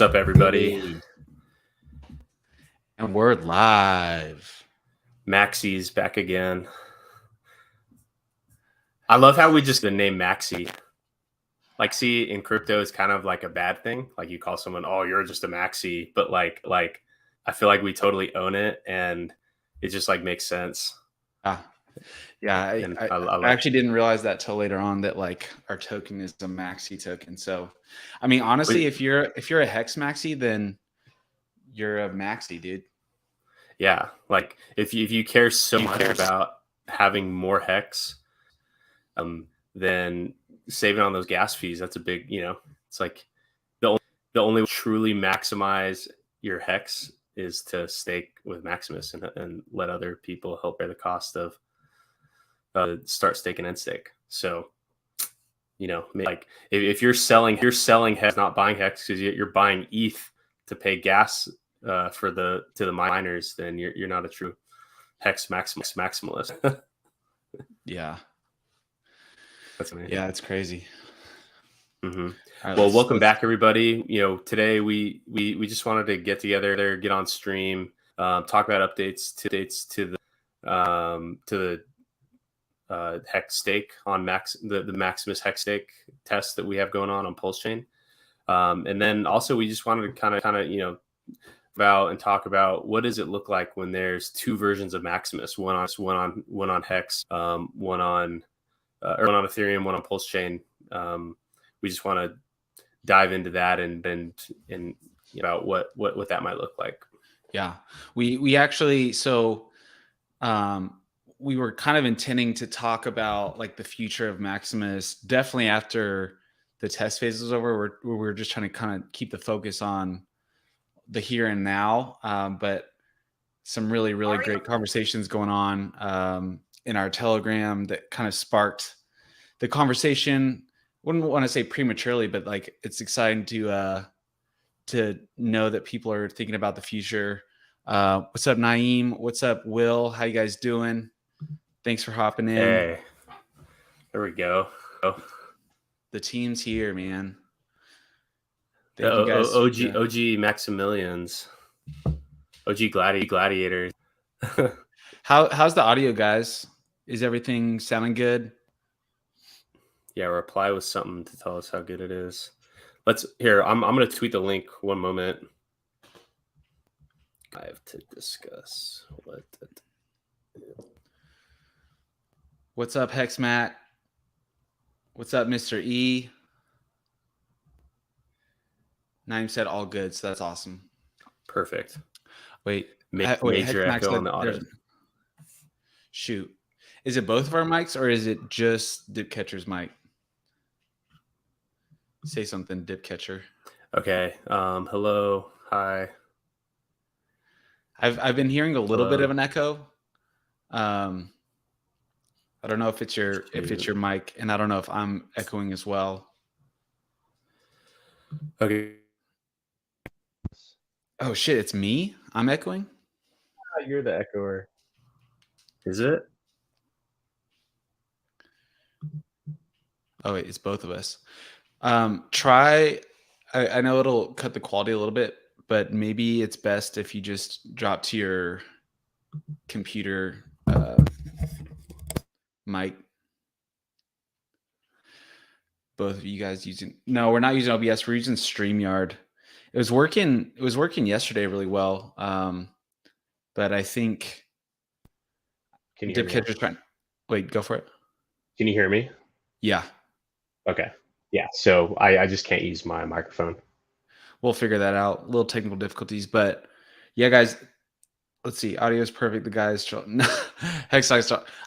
What's up, everybody? Hey. And we're live. MAXI's back again. I love how we just the name MAXI. Like, see, in crypto is kind of like a bad thing. Like, you call someone, "Oh, you're just a MAXI," but like I feel like we totally own it, and it just like makes sense. Yeah, I actually didn't realize that till later on that like our token is a MAXI token. So, I mean, honestly, if you're a Hex MAXI, then you're a MAXI, dude. Yeah, like if you care so much about having more Hex, then saving on those gas fees, that's a big, it's like the only truly maximize your Hex is to stake with Maximus and let other people help bear the cost of start staking and stake. So, like if you're selling Hex, not buying Hex because you're buying ETH to pay gas to the miners, then you're not a true Hex maximalist. Yeah. That's amazing. Yeah, it's crazy. Mm-hmm. Right, well, welcome back, everybody. Today we just wanted to get together, get on stream, talk about updates to the Hex stake on the Maximus Hex stake test that we have going on PulseChain, and then also we just wanted to kind of about and talk about what does it look like when there's two versions of Maximus, one on Hex, one on Ethereum, one on PulseChain. We just want to dive into that and about what that might look like. Yeah, we actually we were kind of intending to talk about like the future of Maximus definitely after the test phase was over. We're just trying to kind of keep the focus on the here and now, but some really great conversations going on in our Telegram that kind of sparked the conversation. Wouldn't want to say prematurely, but like it's exciting to know that people are thinking about the future. What's up, Naeem? What's up, Will? How you guys doing? Thanks for hopping in. Hey, there we go. The team's here, man. Thank you guys. OG Maximilians, OG Gladiators. How's the audio, guys? Is everything sounding good? Yeah, reply with something to tell us how good it is. I'm going to tweet the link. One moment. I have to discuss What's up, Hex Matt? What's up, Mr. E? Naeem said all good, so that's awesome. Perfect. Wait, major echo on the audio. Shoot. Is it both of our mics or is it just Dipcatcher's mic? Say something, Dipcatcher. Okay. Hello. Hi. I've been hearing a little bit of an echo. I don't know if it's your mic, and I don't know if I'm echoing as well. Okay. Oh shit, it's me? I'm echoing? You're the echoer. Is it? Oh wait, it's both of us. Try, I know it'll cut the quality a little bit, but maybe it's best if you just drop to your computer mic. Both of you guys using, no, we're not using OBS, we're using StreamYard. It was working yesterday really well. But I think can you hear me? Trying, wait, go for it. Can you hear me? Yeah. Okay. Yeah. So I just can't use my microphone. We'll figure that out. Little technical difficulties, but yeah, guys, let's see. Audio is perfect. The guys, Hex,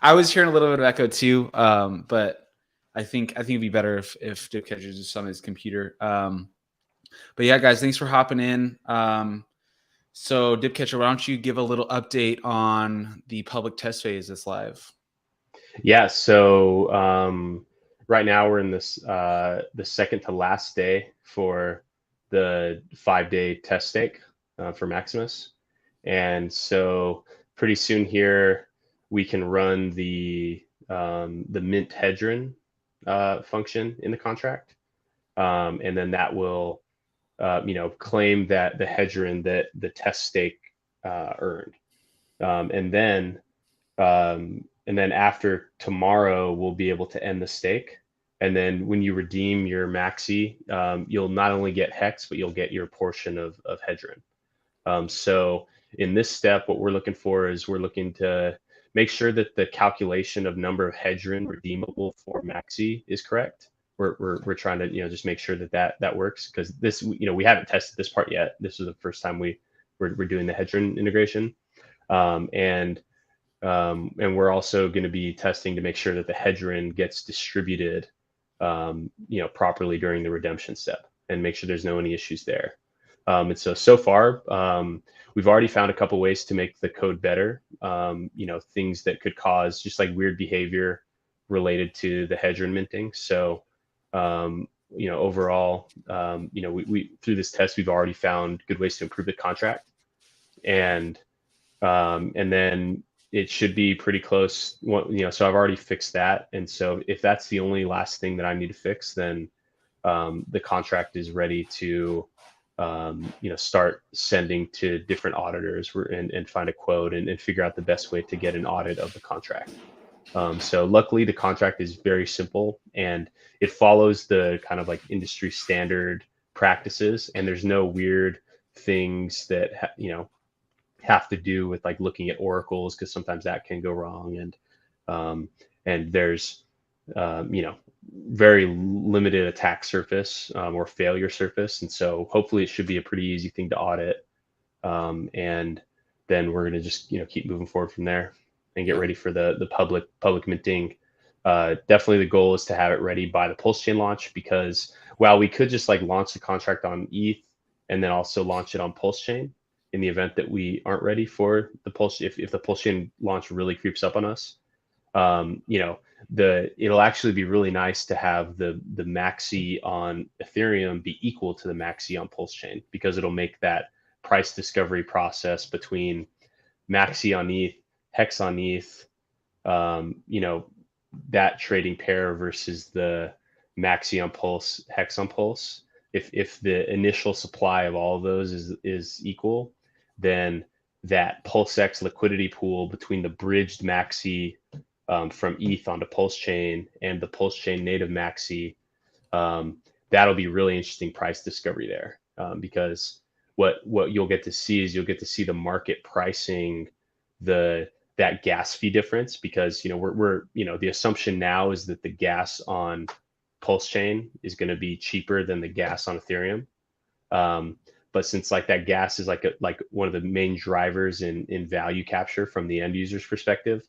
I was hearing a little bit of echo too, but I think it'd be better if Dipcatcher just on his computer. But yeah, guys, thanks for hopping in. So Dipcatcher, why don't you give a little update on the public test phase that's live? Yeah. So right now we're in this the second to last day for the 5-day test stake for Maximus, and so pretty soon here we can run the mint hedron function in the contract, and then that will claim that the hedgeron that the test stake earned. And then after tomorrow, we'll be able to end the stake. And then when you redeem your MAXI, you'll not only get Hex, but you'll get your portion of hedgeron. So in this step, what we're looking for is we're looking to make sure that the calculation of number of hedgeron redeemable for MAXI is correct. We're trying to just make sure that works, because this we haven't tested this part yet. This is the first time we're doing the hedgeron integration, and we're also going to be testing to make sure that the hedgeron gets distributed properly during the redemption step, and make sure there's any issues there. And so far, we've already found a couple ways to make the code better. Things that could cause just like weird behavior related to the hedgeron minting. So, overall, we through this test, we've already found good ways to improve the contract, and then it should be pretty close. So I've already fixed that, and so if that's the only last thing that I need to fix, then the contract is ready to start sending to different auditors and find a quote and figure out the best way to get an audit of the contract. So luckily the contract is very simple, and it follows the kind of like industry standard practices, and there's no weird things that have to do with like looking at oracles, because sometimes that can go wrong, and there's very limited attack surface or failure surface, and so hopefully it should be a pretty easy thing to audit, and then we're going to just keep moving forward from there and get ready for the public minting. Definitely the goal is to have it ready by the PulseChain launch, because while we could just like launch the contract on ETH and then also launch it on PulseChain in the event that we aren't ready for the Pulse, if the PulseChain launch really creeps up on us, it'll actually be really nice to have the MAXI on Ethereum be equal to the MAXI on PulseChain, because it'll make that price discovery process between MAXI on ETH, Hex on ETH, that trading pair versus the MAXI on Pulse, Hex on Pulse. If the initial supply of all of those is equal, then that PulseX liquidity pool between the bridged MAXI from ETH onto PulseChain and the PulseChain native MAXI, that'll be really interesting price discovery there, because what you'll get to see is the market pricing that gas fee difference, because we're the assumption now is that the gas on PulseChain is going to be cheaper than the gas on Ethereum, but since like that gas is like one of the main drivers in value capture from the end user's perspective,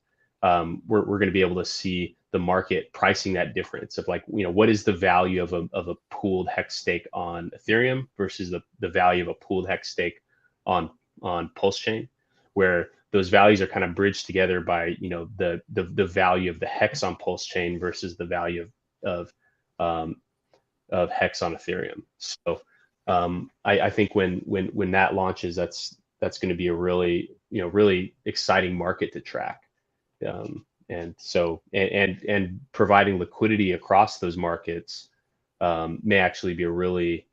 we're going to be able to see the market pricing that difference of like, what is the value of a pooled hex stake on Ethereum versus the value of a pooled hex stake on PulseChain, where those values are kind of bridged together by the value of the hex on PulseChain versus the value of hex on Ethereum. So I think when that launches, that's going to be a really really exciting market to track. And so providing liquidity across those markets may actually be a really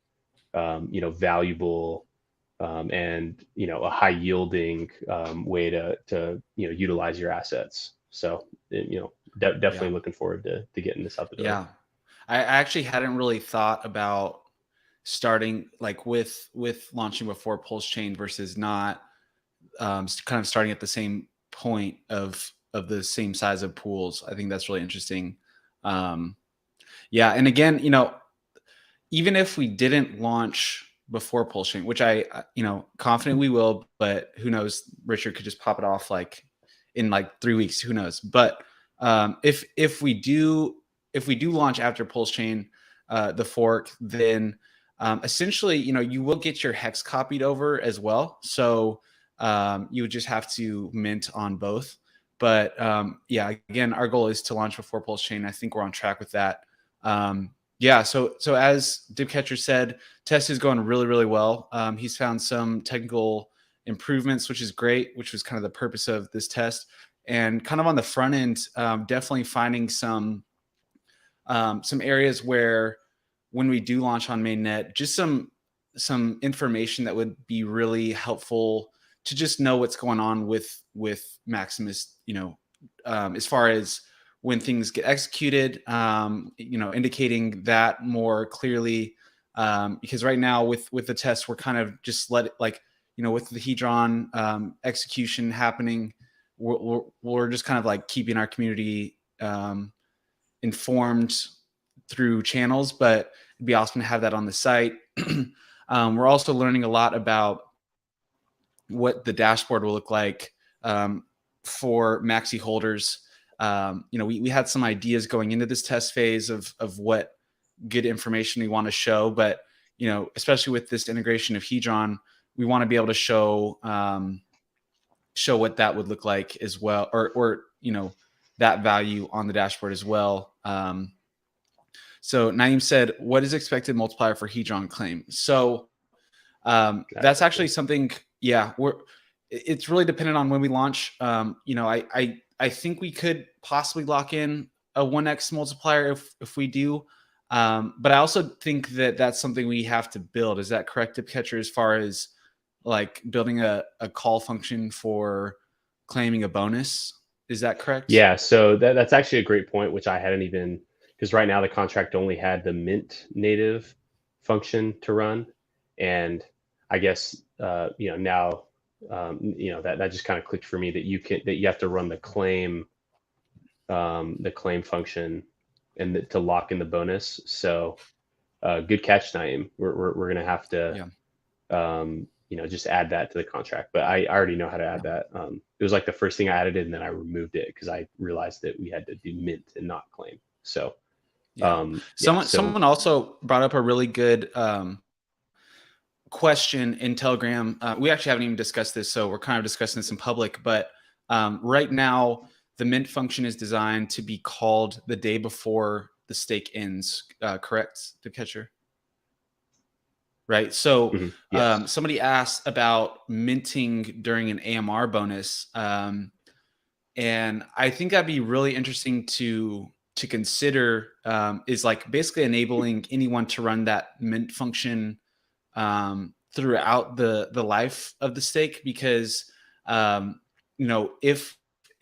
valuable and a high yielding way to utilize your assets. So definitely looking forward to getting this out the door. Yeah, I actually hadn't really thought about starting like with launching before PulseChain versus not, kind of starting at the same point of the same size of pools. I think that's really interesting. Yeah, and again, even if we didn't launch before PulseChain, which I confident we will, but who knows? Richard could just pop it off like in like 3 weeks. Who knows? But if we do launch after PulseChain, the fork, then essentially, you will get your hex copied over as well. So you would just have to mint on both. But yeah, again, our goal is to launch before PulseChain. I think we're on track with that. Yeah, so as Dipcatcher said, test is going really, really well. He's found some technical improvements, which is great, which was kind of the purpose of this test. And kind of on the front end, definitely finding some areas where when we do launch on mainnet, just some some information that would be really helpful to just know what's going on with Maximus, as far as when things get executed, indicating that more clearly. Because right now with the test, we're kind of just with the Hedron execution happening, we're just kind of like keeping our community informed through channels, but it'd be awesome to have that on the site. We're also learning a lot about what the dashboard will look like for MAXI holders. We had some ideas going into this test phase of what good information we want to show, but especially with this integration of Hedron, we want to be able to show what that would look like as well, or that value on the dashboard as well. So Naeem said, what is expected multiplier for Hedron claim? So that's actually something, it's really dependent on when we launch. I think we could possibly lock in a 1x multiplier if we do. But I also think that that's something we have to build. Is that correct, Dipcatcher, as far as like building a call function for claiming a bonus? Is that correct? Yeah, so that's actually a great point, which I hadn't even, because right now the contract only had the mint native function to run. And I guess, now, that just kind of clicked for me that you have to run the claim function and to lock in the bonus. So good catch, Naeem. We're going to have to, just add that to the contract, but I already know how to add that. It was like the first thing I added, and then I removed it because I realized that we had to do mint and not claim. So, someone also brought up a really good question in Telegram. We actually haven't even discussed this, so we're kind of discussing this in public. But right now, the mint function is designed to be called the day before the stake ends. Correct, Dipcatcher? Right. So yes. Somebody asked about minting during an AMR bonus. And I think that'd be really interesting to consider, is like basically enabling anyone to run that mint function throughout the life of the stake, because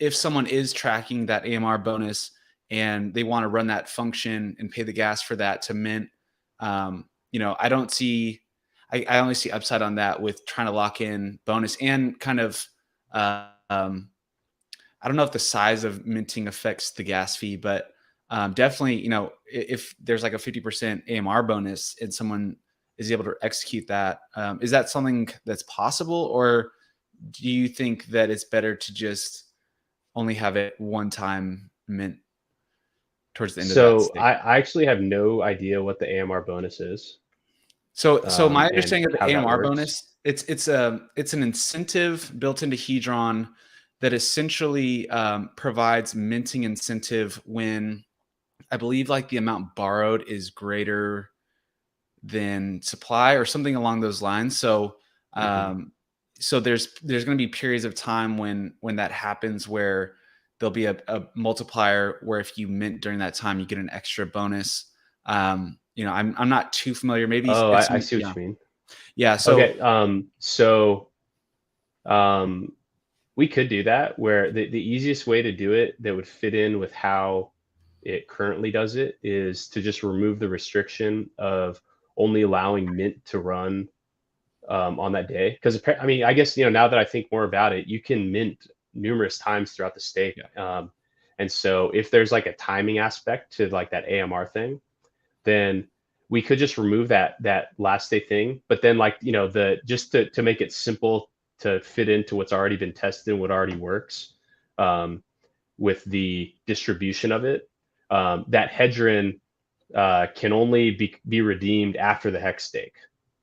if someone is tracking that AMR bonus and they want to run that function and pay the gas for that to mint, I only see upside on that with trying to lock in bonus and kind of, I don't know if the size of minting affects the gas fee, but definitely, if there's like a 50% AMR bonus and someone is able to execute that, is that something that's possible, or do you think that it's better to just only have it one time mint towards the end of that stake? I actually have no idea what the AMR bonus is. So my understanding of the AMR bonus, it's an incentive built into Hedron that essentially provides minting incentive when I believe like the amount borrowed is greater than supply or something along those lines. So so there's going to be periods of time when that happens where there'll be a multiplier where if you mint during that time, you get an extra bonus. I'm not too familiar. Maybe I see what you mean. Yeah. So okay. We could do that, where the easiest way to do it that would fit in with how it currently does it is to just remove the restriction of only allowing mint to run on that day. Because I guess now that I think more about it, you can mint numerous times throughout the stake. And so if there's like a timing aspect to like that AMR thing, then we could just remove that last day thing. But then just to make it simple to fit into what's already been tested and what already works with the distribution of it, that Hedron can only be redeemed after the hex stake.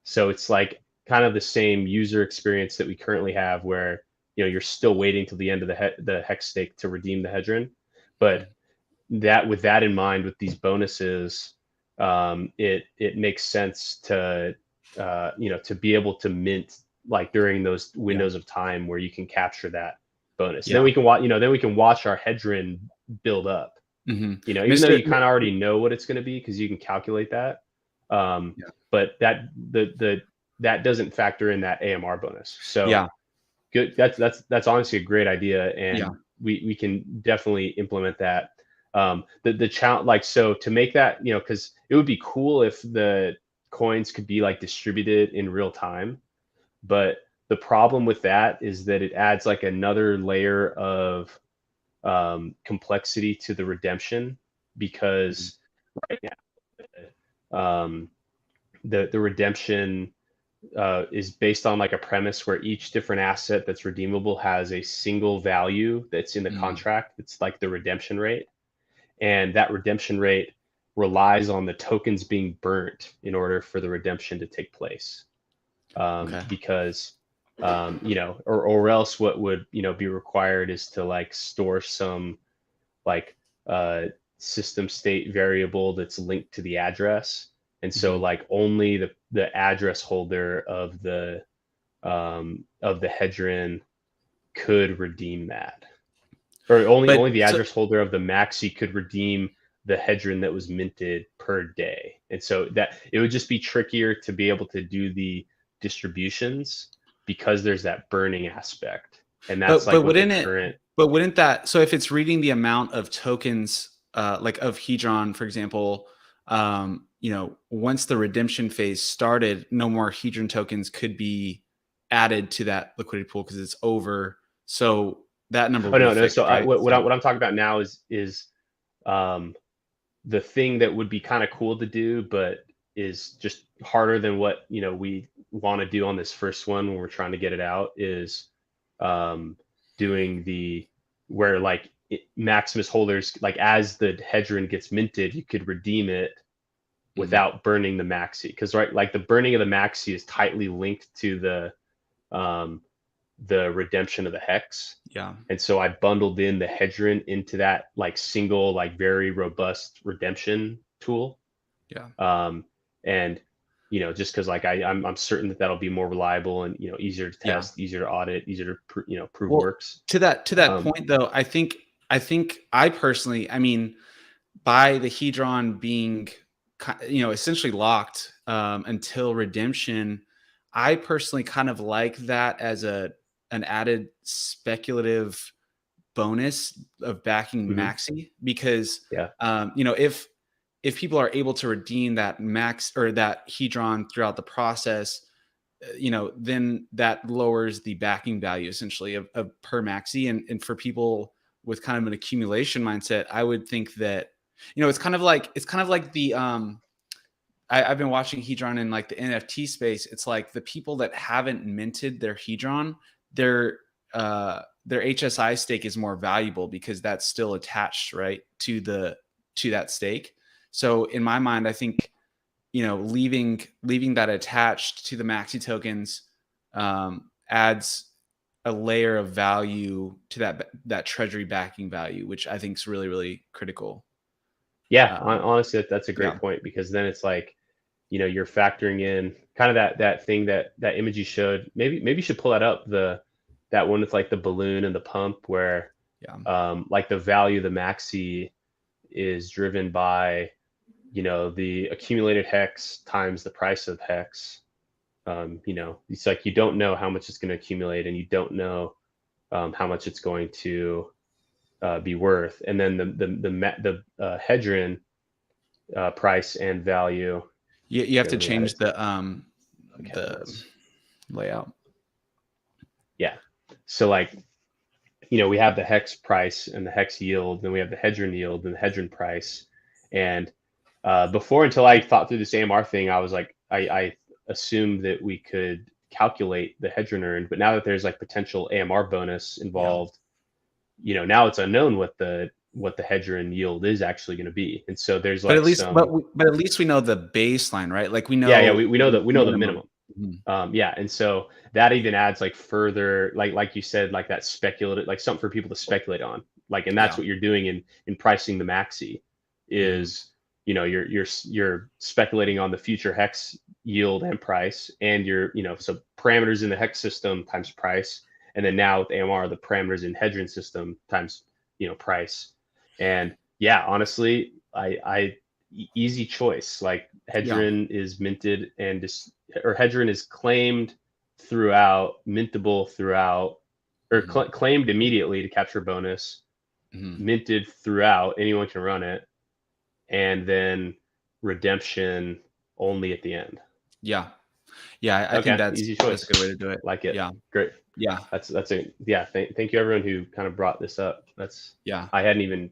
So it's like kind of the same user experience that we currently have, where you're still waiting till the end of the hex stake to redeem the Hedron. But with that in mind, with these bonuses, it makes sense to be able to mint like during those windows of time where you can capture that bonus. Then we can watch our Hedron build up. Even though you kind of already know what it's going to be because you can calculate that. But that the that doesn't factor in that AMR bonus. So Yeah. good. That's honestly a great idea, and Yeah. we can definitely implement that. The challenge, like, so to make that, you know, because it would be cool if the coins could be like distributed in real time, but the problem with that is that it adds like another layer of complexity to the redemption, because right now the redemption is based on like a premise where each different asset that's redeemable has a single value that's in the contract. It's like the redemption rate, and that redemption rate relies on the tokens being burnt in order for the redemption to take place. Because you know, or else what would, you know, be required is to like store some like system state variable that's linked to the address, and so like only the address holder of the Hedron could redeem that, or only the address holder of the MAXI could redeem the Hedron that was minted per day. And so that it would just be trickier to be able to do the distributions because there's that burning aspect, and that's like what the current. But wouldn't that, so if it's reading the amount of tokens, like of Hedron, for example, you know, once the redemption phase started, no more Hedron tokens could be added to that liquidity pool because it's over. So that number would be fixed, So right? what I'm talking about now is the thing that would be kind of cool to do, but is just harder than what, you know, we want to do on this first one when we're trying to get it out, is doing the where like Maximus holders, like as the Hedron gets minted, you could redeem it without burning the MAXI, because right, like the burning of the MAXI is tightly linked to the redemption of the Hex. Yeah. And so I bundled in the Hedron into that like single, like very robust redemption tool. Yeah. And you know, just because like I'm certain that that'll be more reliable and, you know, easier to test, easier to audit, easier to you know, prove works. To that point though, I think I personally, I mean, by the Hedron being, you know, essentially locked until redemption, I personally kind of like that as an added speculative bonus of backing MAXI, because you know, if people are able to redeem that max or that Hedron throughout the process, you know, then that lowers the backing value essentially of per MAXI. And for people with kind of an accumulation mindset, I would think that, you know, it's kind of like the I've been watching Hedron in like the NFT space. It's like the people that haven't minted their Hedron, their HSI stake is more valuable because that's still attached, right, to that stake. So in my mind, I think, you know, leaving that attached to the MAXI tokens adds a layer of value to that treasury backing value, which I think is really, really critical. Yeah, honestly, that's a great point, because then it's like, you know, you're factoring in kind of that thing, that image you showed. Maybe you should pull that up, that one with like the balloon and the pump, where like the value of the MAXI is driven by, you know, the accumulated Hex times the price of Hex. You know, it's like you don't know how much it's going to accumulate, and you don't know how much it's going to be worth. And then the Hedron price and value. You have to change the layout. Yeah. So like, you know, we have the Hex price and the Hex yield, then we have the Hedron yield and the Hedron price. And before, until I thought through this AMR thing, I was like, I assumed that we could calculate the Hedron earned, but now that there's like potential AMR bonus involved, you know, now it's unknown what the Hedron yield is actually going to be. And so there's like, but at least we know the baseline, right? Like we know. Yeah, we know that, we know the minimum. Yeah, and so that even adds like further, like you said, like that speculative, like something for people to speculate on. Like, and that's what you're doing in pricing the MAXI, is you know, you're speculating on the future Hex yield and price, and you're, you know, so parameters in the Hex system times price, and then now with AMR, the parameters in Hedron system times, you know, price. And yeah, honestly, I easy choice. Like Hedron is minted and just or Hedron is claimed throughout, mintable throughout, or claimed immediately to capture bonus, minted throughout, anyone can run it, and then redemption only at the end. Yeah. Yeah, I think that's easy choice. That's a good way to do it. Like it. Yeah. Great. Yeah. That's a yeah. Thank you everyone who kind of brought this up. That's I hadn't even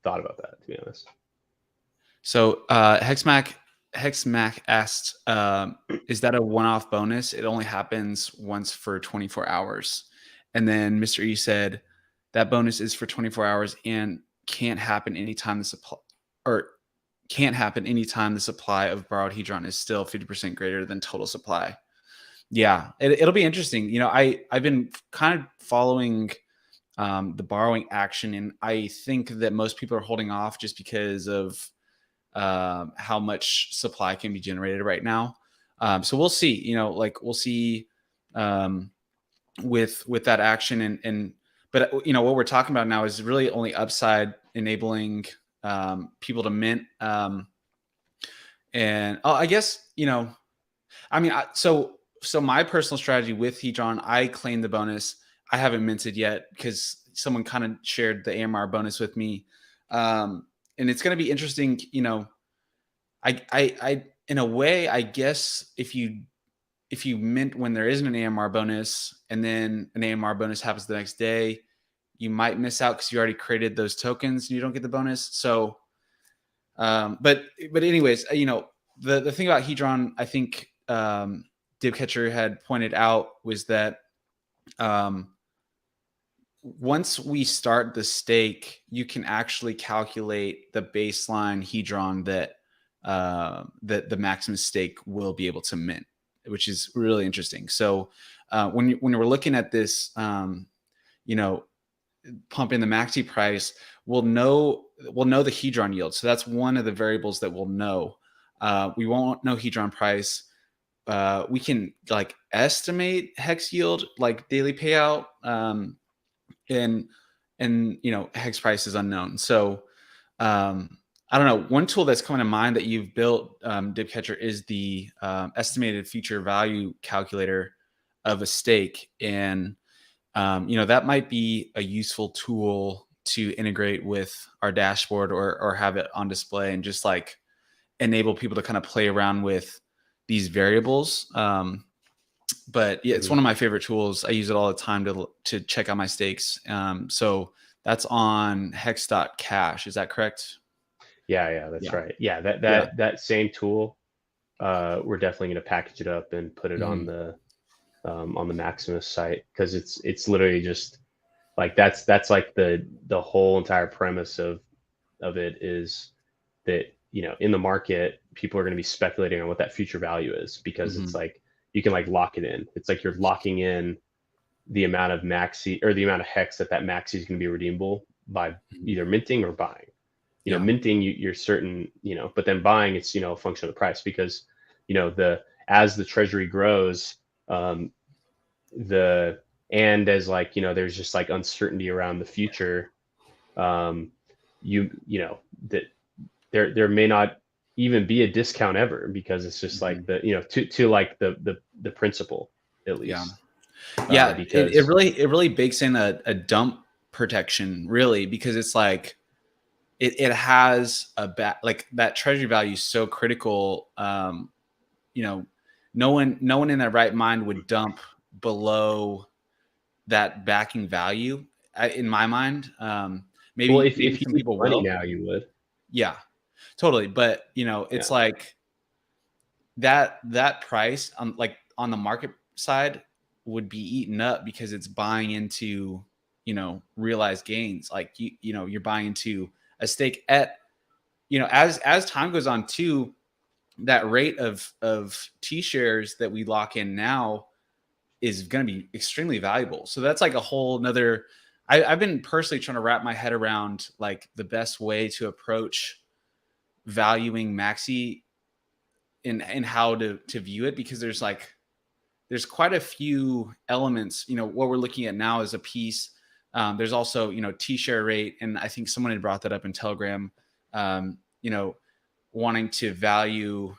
thought about that, to be honest. So Hexmac asked, is that a one-off bonus? It only happens once for 24 hours. And then Mr. E said that bonus is for 24 hours and can't happen anytime the supply of borrowed Hedron is still 50% greater than total supply. Yeah, it'll be interesting. You know, I've been kind of following the borrowing action, and I think that most people are holding off just because of how much supply can be generated right now. So we'll see. You know, like we'll see with that action, but you know what we're talking about now is really only upside, enabling people to mint. And I guess, you know, I mean, so my personal strategy with Hedron, I claimed the bonus. I haven't minted yet because someone kind of shared the AMR bonus with me. And it's going to be interesting, you know, I in a way, I guess if you mint when there isn't an AMR bonus and then an AMR bonus happens the next day, you might miss out because you already created those tokens and you don't get the bonus. So, but anyways, you know, the thing about Hedron, I think Dibcatcher had pointed out was that once we start the stake, you can actually calculate the baseline Hedron that the Maximus stake will be able to mint, which is really interesting. So when we're looking at this, you know, pump in the MAXI price, we'll know the Hedron yield. So that's one of the variables that we'll know. We won't know Hedron price. We can like estimate hex yield, like daily payout, and you know, hex price is unknown. So I don't know. One tool that's coming to mind that you've built, Dibcatcher, is the estimated future value calculator of a stake, and you know, that might be a useful tool to integrate with our dashboard or have it on display and just like enable people to kind of play around with these variables. But yeah, it's one of my favorite tools. I use it all the time to check out my stakes. So that's on hex.cash. Is that correct? Yeah, that's right. Yeah, that same tool, we're definitely going to package it up and put it on the Maximus site, because it's literally just like that's like the whole entire premise of it is that, you know, in the market people are going to be speculating on what that future value is, because it's like you can like lock it in. It's like you're locking in the amount of MAXI or the amount of hex that MAXI is going to be redeemable by either minting or buying. You know, minting you're certain, you know, but then buying, it's, you know, a function of the price, because, you know, as the treasury grows, and as like, you know, there's just like uncertainty around the future, you know, that there may not even be a discount ever, because it's just like the, you know, to like the principle, at least. Yeah. Because it really bakes in a dump protection, really, because it's like it has like that treasury value is so critical. You know, no one in their right mind would dump below that backing value, in my mind. Maybe, well, if some you people money will. now, you would. Yeah, totally. But you know, it's like that price on the market side would be eaten up because it's buying into, you know, realized gains. Like you know, you're buying into a stake at, you know, as time goes on too, that rate of T shares that we lock in now is going to be extremely valuable. So that's like a whole nother, I've been personally trying to wrap my head around like the best way to approach valuing MAXI and how to view it, because there's quite a few elements. You know, what we're looking at now is a piece. There's also, you know, T-share rate. And I think someone had brought that up in Telegram, you know, wanting to value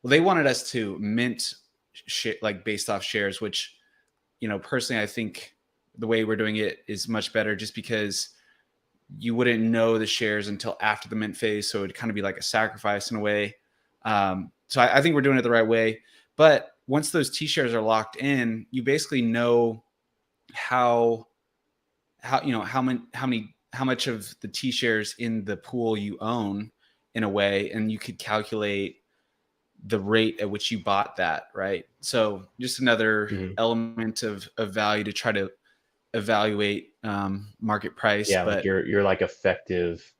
they wanted us to mint like based off shares, which, personally, I think the way we're doing it is much better, just because you wouldn't know the shares until after the mint phase. So it'd kind of be like a sacrifice in a way. So I think we're doing it the right way. But once those T shares are locked in, you basically know how much of the T shares in the pool you own in a way, and you could calculate the rate at which you bought that, right? So just another element of value to try to evaluate market price. Yeah, but like your like effective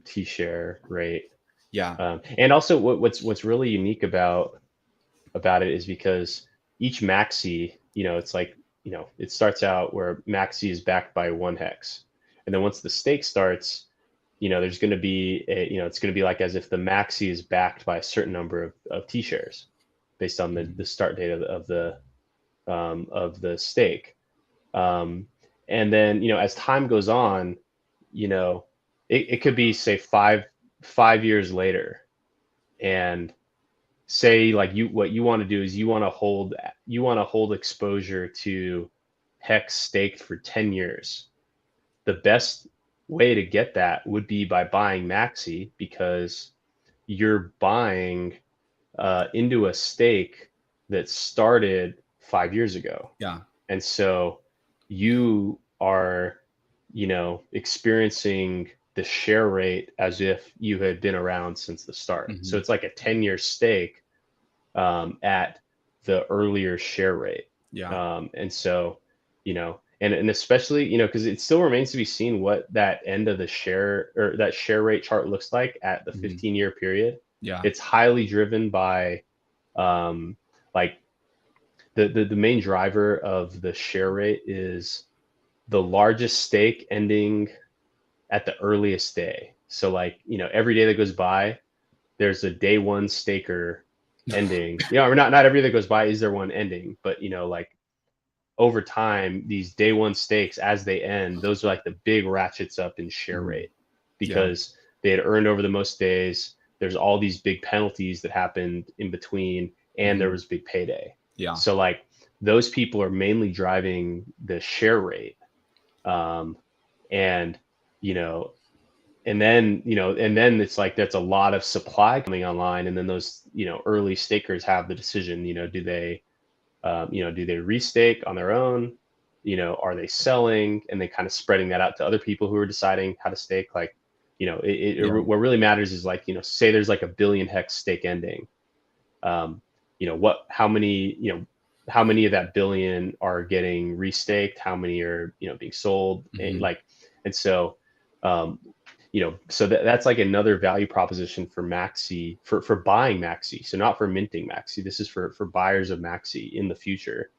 T share rate. Yeah. And also what's really unique about it is because each MAXI, it's like, it starts out where MAXI is backed by 1 hex. And then once the stake starts, there's going to be it's going to be like as if the MAXI is backed by a certain number of T shares based on the start date of the stake. And then, as time goes on, it could be, say, five years later, and say like what you want to do is you want to hold exposure to hex staked for 10 years. The best way to get that would be by buying MAXI, because you're buying into a stake that started 5 years ago. Yeah. And so you are, experiencing the share rate as if you had been around since the start. So it's like a 10-year stake at the earlier share rate. Yeah. And so, and especially, because it still remains to be seen what that end of the share, or that share rate chart looks like at the 15-year period. Yeah. It's highly driven by like the main driver of the share rate is the largest stake ending at the earliest day. So like, every day that goes by, there's a day one staker ending. Or not every day that goes by is there one ending, but like over time, these day one stakes, as they end, those are like the big ratchets up in share rate, because they had earned over the most days. There's all these big penalties that happened in between, and there was big payday. Yeah. So like those people are mainly driving the share rate. And then it's like that's a lot of supply coming online, and then those early stakers have the decision. Do they restake on their own? Are they selling, and they kind of spreading that out to other people who are deciding how to stake? Like, what really matters is like, say there's like a 1 billion hex stake ending. How many of that billion are getting restaked? How many are, being sold? And so, so that's like another value proposition for MAXI, for buying MAXI. So not for minting MAXI. This is for buyers of MAXI in the future,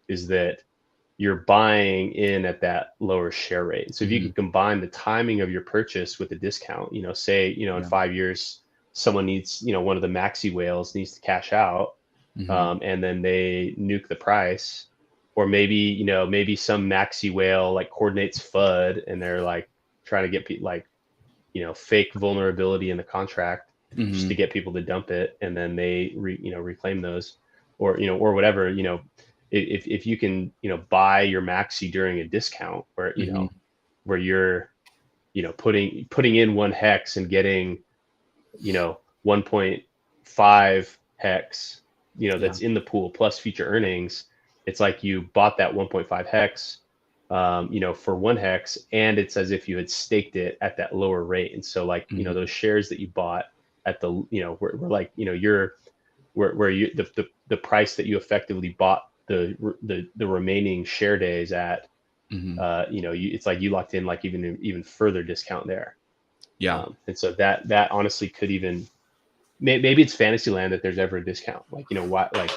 is that you're buying in at that lower share rate. So if you can combine the timing of your purchase with a discount, say, in 5 years, someone needs, one of the MAXI whales needs to cash out, and then they nuke the price, or maybe, maybe some MAXI whale like coordinates FUD, and they're like trying to get people like, fake vulnerability in the contract just to get people to dump it, and then they reclaim those, or whatever. If you can buy your MAXI during a discount, where where you're putting in 1 hex and getting 1.5 hex that's in the pool plus future earnings, it's like you bought that 1.5 hex for 1 hex, and it's as if you had staked it at that lower rate. And so like, those shares that you bought at the, where like, where you, the price that you effectively bought the remaining share days at, it's like you locked in like even further discount there. And so that honestly could even, maybe it's fantasy land that there's ever a discount. Like, why, like,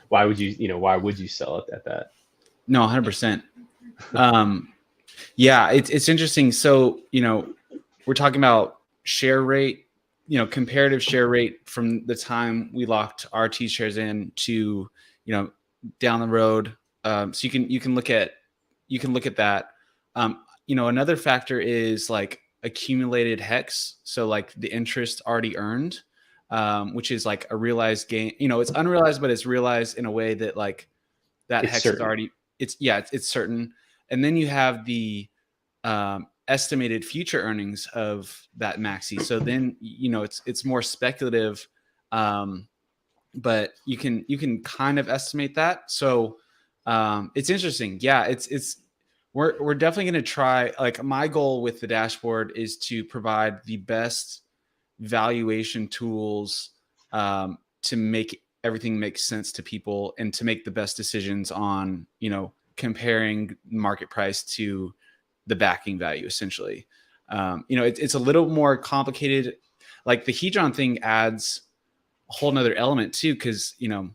why would you sell it at that? No, 100%. It's interesting. So, we're talking about share rate, comparative share rate from the time we locked our T shares in to, down the road. So you can look at that. Another factor is like accumulated hex. So like the interest already earned. which is like a realized gain. You know, it's unrealized, but it's realized in a way that like that It's hex certain. is already, it's certain. And then you have the estimated future earnings of that MAXI. So then, you know, it's more speculative, but you can kind of estimate that. So it's interesting. Yeah, we're definitely going to try. Like my goal with the dashboard is to provide the best valuation tools to make everything make sense to people and to make the best decisions on, you know, comparing market price to the backing value essentially. You know, it's a little more complicated. Like the Hedron thing adds a whole nother element too, because, you know,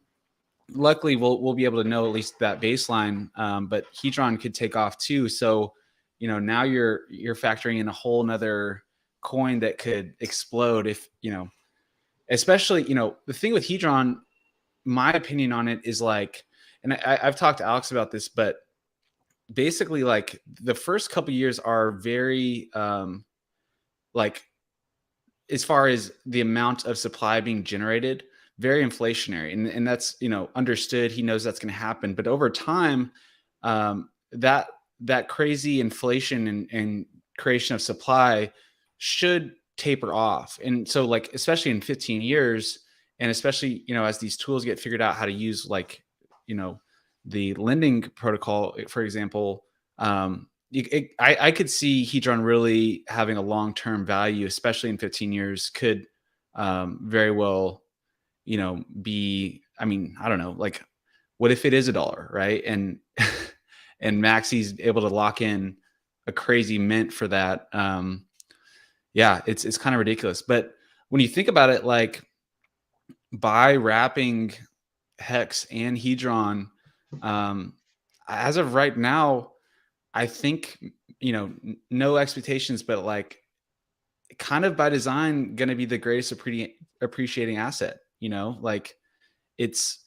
luckily we'll be able to know at least that baseline, but Hedron could take off too. So, you know, now you're factoring in a whole nother coin that could explode if, you know, especially, you know, the thing with Hedron, my opinion on it is like, and I've talked to Alex about this, but basically like the first couple years are very like, as far as the amount of supply being generated, very inflationary, and that's, you know, understood. He knows that's going to happen, but over time, that crazy inflation and creation of supply should taper off. And so, like, especially in 15 years, and especially, you know, as these tools get figured out how to use, like, you know, the lending protocol, for example, I could see Hedron really having a long-term value, especially in 15 years, could very well, you know, be, I mean, I don't know, like, what if it is $1, right? And and Maxi's able to lock in a crazy mint for that. Yeah, it's kind of ridiculous. But when you think about it, like, by wrapping Hex and Hedron, as of right now, I think, you know, no expectations, but like kind of by design, going to be the greatest appreciating asset. You know, like it's,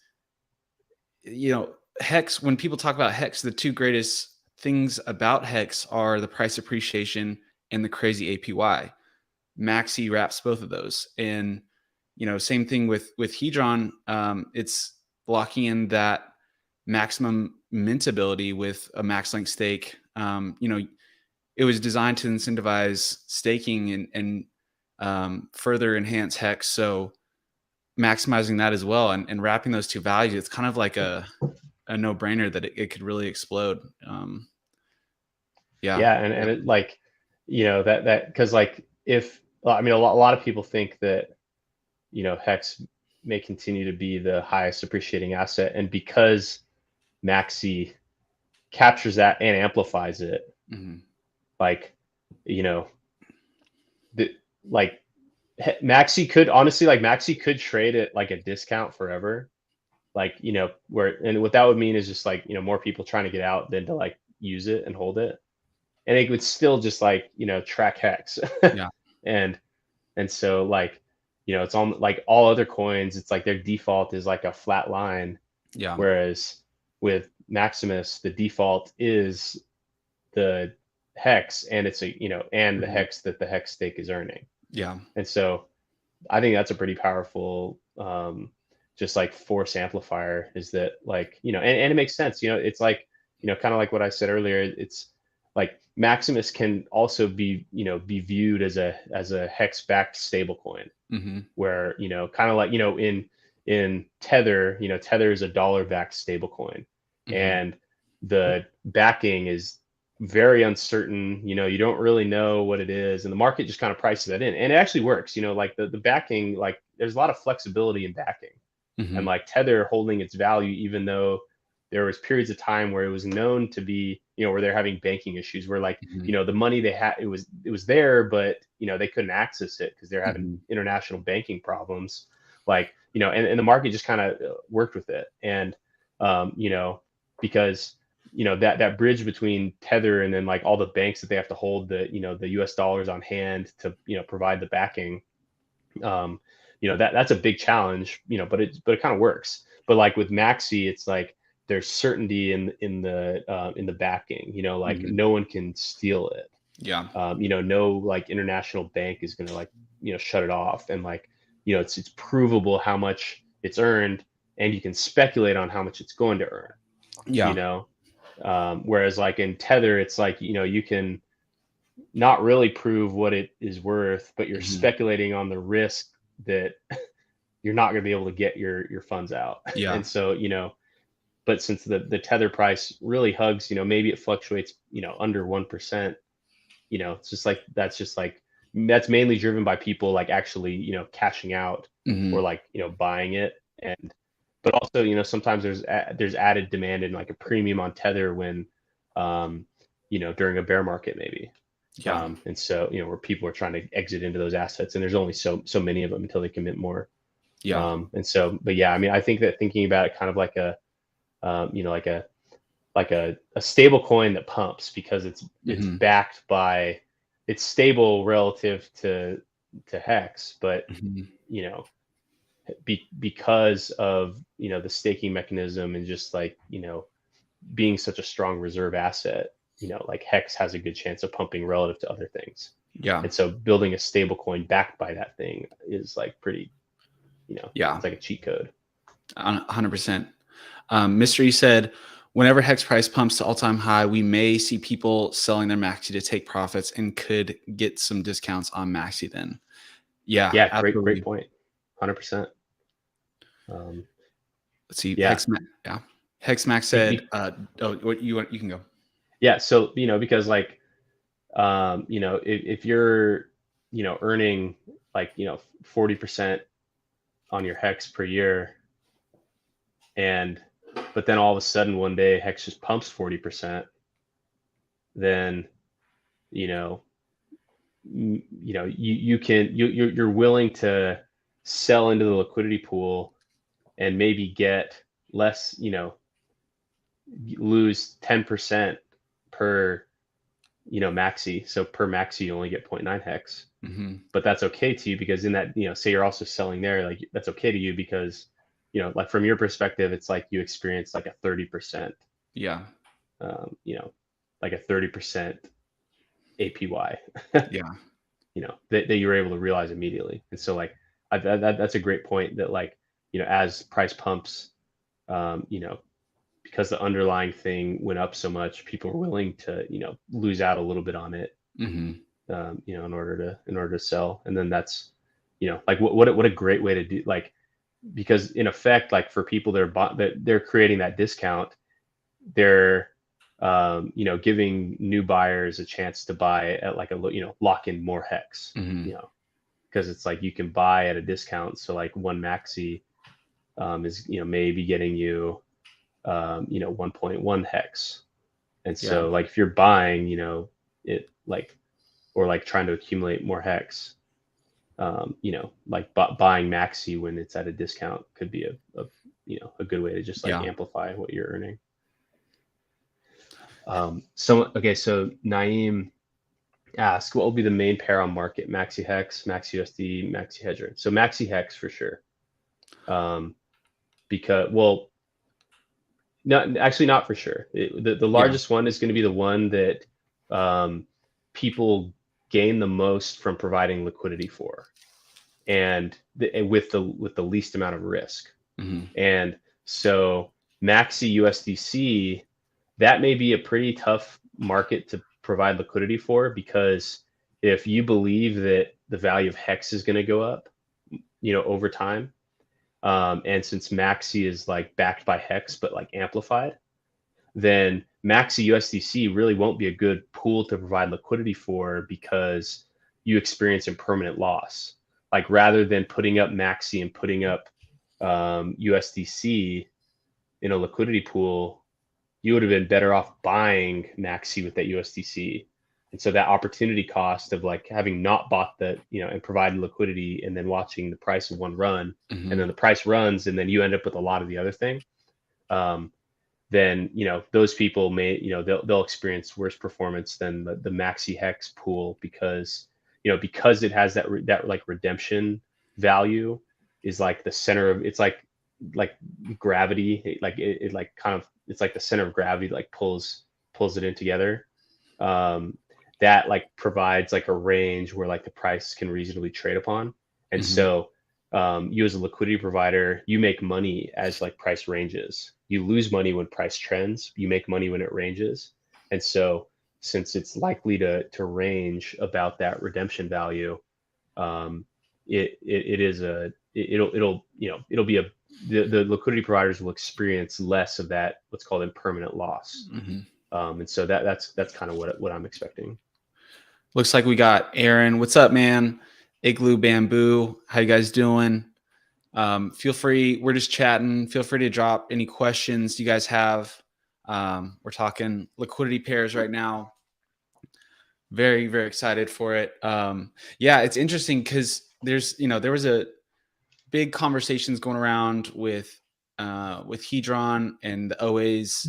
you know, Hex, when people talk about Hex, the two greatest things about Hex are the price appreciation and the crazy APY. Maxi wraps both of those. And, you know, same thing with Hedron. It's locking in that maximum mintability with a max link stake. You know, it was designed to incentivize staking and further enhance Hex. So maximizing that as well and wrapping those two values, it's kind of like a no-brainer that it could really explode. Yeah, and it, like, you know, that because like if I mean a lot of people think that, you know, Hex may continue to be the highest appreciating asset, and because Maxi captures that and amplifies it, like, you know, the like Maxi could honestly, like, Maxi could trade at like a discount forever, like, you know, where, and what that would mean is just like, you know, more people trying to get out than to like use it and hold it, and it would still just like, you know, track Hex. Yeah. and so, like, you know, it's on like all other coins, it's like their default is like a flat line. Yeah. Whereas with Maximus, the default is the Hex, and it's a, you know, and the Hex that the Hex stake is earning. Yeah. And so I think that's a pretty powerful just like force amplifier, is that, like, you know, and it makes sense, you know, it's like, you know, kind of like what I said earlier, it's like Maximus can also be, you know, be viewed as a Hex backed stablecoin, where, you know, kind of like, you know, in Tether, you know, Tether is a dollar backed stablecoin, and the backing is very uncertain. You know, you don't really know what it is, and the market just kind of prices that in, and it actually works. You know, like the backing, like there's a lot of flexibility in backing, and like Tether holding its value, even though there was periods of time where it was known to be, you know, where they're having banking issues, where like, you know, the money they had, it was there, but, you know, they couldn't access it because they're having international banking problems, like, you know, and the market just kind of worked with it. And you know, because, you know, that bridge between Tether and then like all the banks that they have to hold the, you know, the US dollars on hand to, you know, provide the backing, you know, that's a big challenge, you know, but it kind of works. But like with Maxi, it's like there's certainty in the backing, you know, like no one can steal it. Yeah. You know, no like international bank is going to, like, you know, shut it off. And like you know, it's provable how much it's earned, and you can speculate on how much it's going to earn. You know, whereas like in Tether, it's like, you know, you can not really prove what it is worth, but you're speculating on the risk that you're not going to be able to get your funds out. And so, you know, but since the Tether price really hugs, you know, maybe it fluctuates, you know, under 1%, you know, it's just like, that's mainly driven by people like actually, you know, cashing out or like, you know, buying it. And, but also, you know, sometimes there's added demand and like a premium on Tether when, you know, during a bear market maybe. And so, you know, where people are trying to exit into those assets, and there's only so many of them until they commit more. And so, but yeah, I mean, I think that thinking about it kind of like a, you know, like a stable coin that pumps because it's backed by, it's stable relative to Hex, but you know, because of, you know, the staking mechanism and just like, you know, being such a strong reserve asset, you know, like Hex has a good chance of pumping relative to other things. And so building a stable coin backed by that thing is like pretty, you know, it's like a cheat code. 100%. Mystery said, whenever Hex price pumps to all-time high, we may see people selling their MAXI to take profits and could get some discounts on MAXI then. Yeah, great point. 100%. Let's see. Hexmax said, you can go. Yeah. So, you know, because like, you know, if you're, you know, earning like, you know, 40% on your Hex per year, but then all of a sudden one day Hex just pumps 40%, then, you know, you're willing to sell into the liquidity pool and maybe get less, you know, lose 10% per, you know, MAXI. So per MAXI, you only get 0.9 Hex, but that's okay to you because in that, you know, say you're also selling there, like that's okay to you because, you know, like from your perspective, it's like you experience like a 30%, you know, like a 30% APY, you know, that you were able to realize immediately. And so like, that's a great point that like, you know, as price pumps, you know, because the underlying thing went up so much, people are willing to, you know, lose out a little bit on it, you know, in order to sell. And then that's, you know, like what a great way to do, like, because in effect, like for people that they're creating that discount, they're, you know, giving new buyers a chance to buy at like you know, lock in more Hex, you know, because it's like you can buy at a discount. So like one MAXI is, you know, maybe getting you, you know, 1.1 Hex. And so like if you're buying, you know, it like, or like trying to accumulate more Hex, you know, like buying MAXI when it's at a discount could be a you know, a good way to just like amplify what you're earning. So Naeem asked, what will be the main pair on market? MAXI Hex, MAXI USD, MAXI Hedger. So MAXI Hex for sure. Because, well, not for sure. The largest one is going to be the one that people gain the most from providing liquidity for, and with the least amount of risk. And so MAXI USDC, that may be a pretty tough market to provide liquidity for, because if you believe that the value of Hex is going to go up, you know, over time, and since MAXI is like backed by Hex but like amplified, then MAXI USDC really won't be a good pool to provide liquidity for, because you experience impermanent loss. Like rather than putting up MAXI and putting up USDC in a liquidity pool, you would have been better off buying MAXI with that USDC. And so that opportunity cost of like having not bought the, you know, and provided liquidity and then watching the price of one run, and then the price runs and then you end up with a lot of the other thing, then, you know, those people may, you know, they'll experience worse performance than the MAXI Hex pool, because, you know, because it has that like redemption value is like the center of, it's like gravity, like it like kind of, it's like the center of gravity like pulls it in together. That like provides like a range where like the price can reasonably trade upon. And so you as a liquidity provider, you make money as like price ranges. You lose money when price trends. You make money when it ranges. And so since it's likely to range about that redemption value, it'll be the liquidity providers will experience less of that what's called impermanent loss. And so that's kind of what I'm expecting. Looks like we got Aaron. What's up, man? Igloo Bamboo. How you guys doing? Feel free. We're just chatting. Feel free to drop any questions you guys have. We're talking liquidity pairs right now. Very, very excited for it. Yeah, it's interesting because there was a big conversations going around with Hedron and the OA's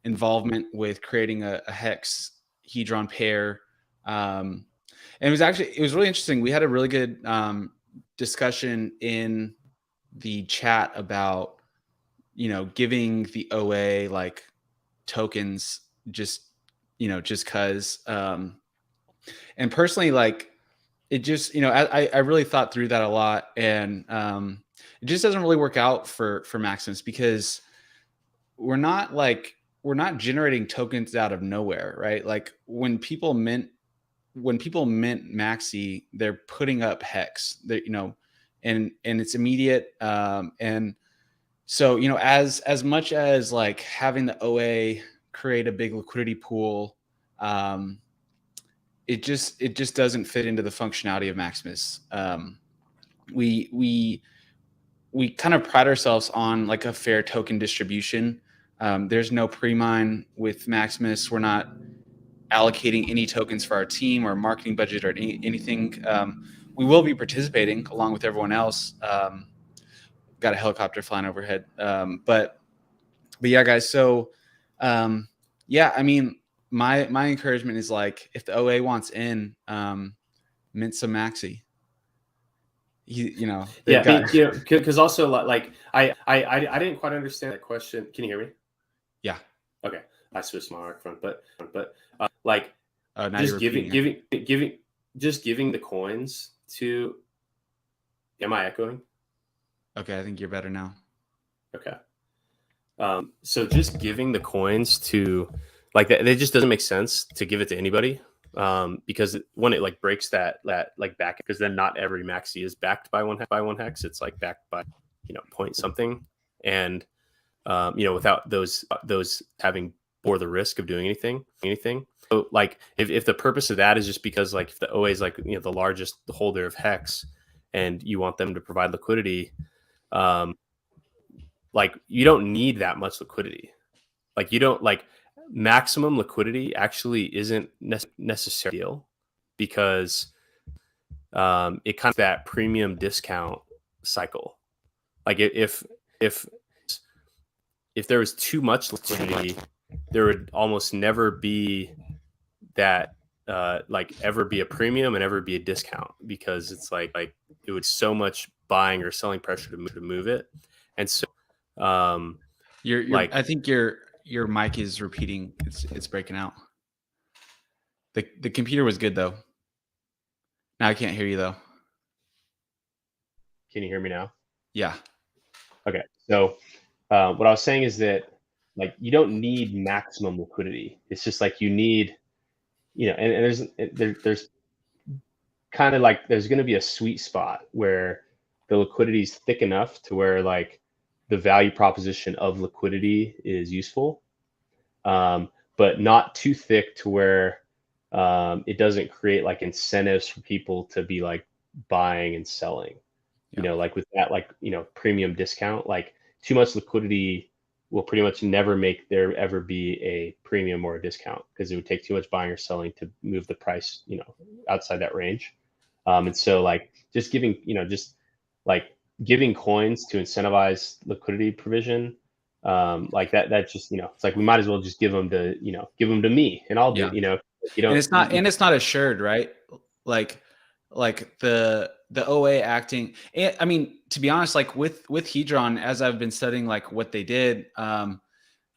involvement with creating a Hex Hedron pair. And it was really interesting. We had a really good discussion in the chat about, giving the OA like tokens just cause, and personally, like it just, I really thought through that a lot, and it just doesn't really work out for Maximus because we're not generating tokens out of nowhere, right? Like when people mint MAXI, they're putting up Hex, and it's immediate. And so, as much as like having the OA create a big liquidity pool, it just doesn't fit into the functionality of Maximus. We kind of pride ourselves on like a fair token distribution. There's no pre-mine with Maximus. We're not allocating any tokens for our team or marketing budget or anything. We will be participating along with everyone else. Got a helicopter flying overhead. But yeah, guys. So yeah, I mean, my encouragement is like if the OA wants in, mint some MAXI. Because also like I didn't quite understand that question. Can you hear me? Yeah. Okay. I switched my microphone, but like just giving the coins to. Am I echoing? Okay, I think you're better now. Okay. So just giving the coins to like that, it just doesn't make sense to give it to anybody. Because when it like breaks that like back, because then not every MAXI is backed by one hex. It's like backed by point something, and without those having bore the risk of doing anything. So like if the purpose of that is just because like if the OA is like the largest holder of Hex, and you want them to provide liquidity, like you don't need that much liquidity. Like you don't like. Maximum liquidity actually isn't necessary deal, because it kind of that premium discount cycle. Like if there was too much liquidity, there would almost never be that like ever be a premium and ever be a discount, because it's like it would so much buying or selling pressure to move it. And so you're like, I think your mic is repeating. It's breaking out. The computer was good though. Now I can't hear you though. Can you hear me now? Yeah. Okay. So what I was saying is that like you don't need maximum liquidity. It's just like you need, and there's kind of like there's going to be a sweet spot where the liquidity is thick enough to where like the value proposition of liquidity is useful, but not too thick to where it doesn't create like incentives for people to be like buying and selling. Like with that, like premium discount, like too much liquidity will pretty much never make there ever be a premium or a discount, because it would take too much buying or selling to move the price outside that range. And so like just giving giving coins to incentivize liquidity provision, like that just it's like we might as well just give them to me, and I'll do and it's not assured, right? Like the OA acting, and I mean, to be honest, like with Hedron, as I've been studying like what they did,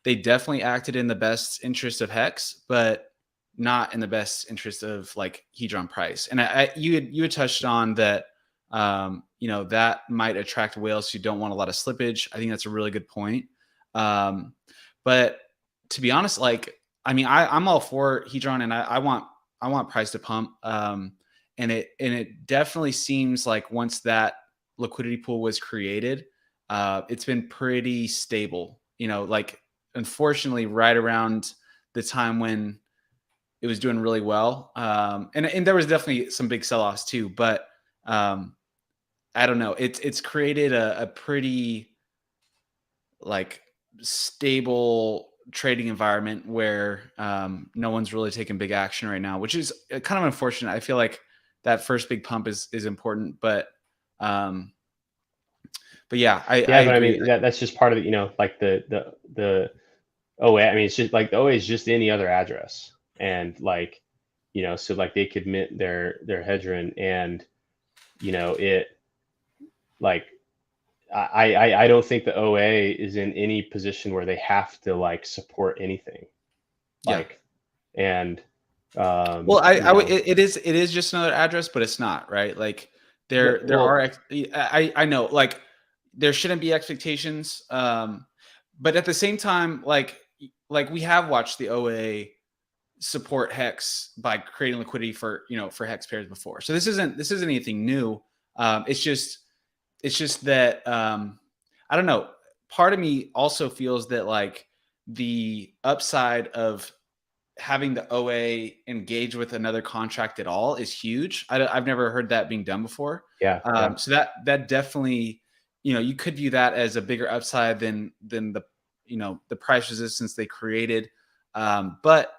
they definitely acted in the best interest of Hex, but not in the best interest of like Hedron price. And you had touched on that that might attract whales who don't want a lot of slippage. I think that's a really good point. But to be honest, like, I mean, I'm all for Hedron, and I want price to pump. And it definitely seems like once that liquidity pool was created, it's been pretty stable. Like, unfortunately, right around the time when it was doing really well, and there was definitely some big sell-offs too. But I don't know. It's created a pretty like stable trading environment where no one's really taking big action right now, which is kind of unfortunate. I feel like that first big pump is important, but yeah, I but I agree. mean that's just part of the like the OA. I mean, it's just like the OA is just any other address, and like so like they could mint their Hedron, and it like I don't think the OA is in any position where they have to like support anything. Like, and well, it is just another address, but it's not, right? Like there are I know, like, there shouldn't be expectations, but at the same time, like we have watched the OA support Hex by creating liquidity for for Hex pairs before. So this isn't anything new. It's just that I don't know. Part of me also feels that like the upside of having the OA engage with another contract at all is huge. I've never heard that being done before. Yeah. So that definitely, you could view that as a bigger upside than the the price resistance they created. But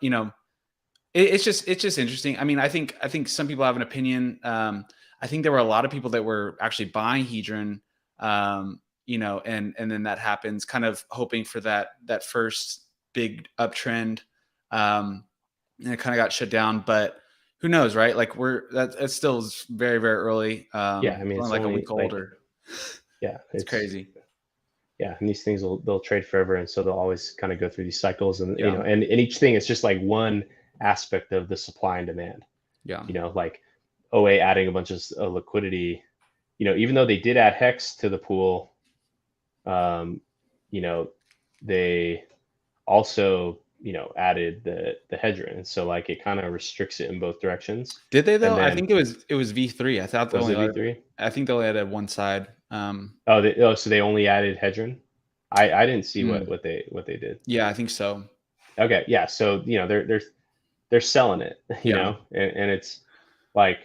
it's just interesting. I mean, I think some people have an opinion. I think there were a lot of people that were actually buying Hedron, and then that happens, kind of hoping for that first big uptrend. And it kind of got shut down, but who knows, right? Like that's still very, very early. Yeah, I mean, it's like only a week older. Yeah, it's crazy. Yeah, and these things they'll trade forever, and so they'll always kind of go through these cycles, and and each thing is just like one aspect of the supply and demand. Yeah, like OA adding a bunch of liquidity. Even though they did add Hex to the pool, they also added the Hedron, and so like it kind of restricts it in both directions. Did they though? I think it was V3. I thought was it V3. I think they only added one side. So they only added Hedron. I didn't see what they did. Yeah, I think so. Okay, yeah. So they're selling it, and it's like,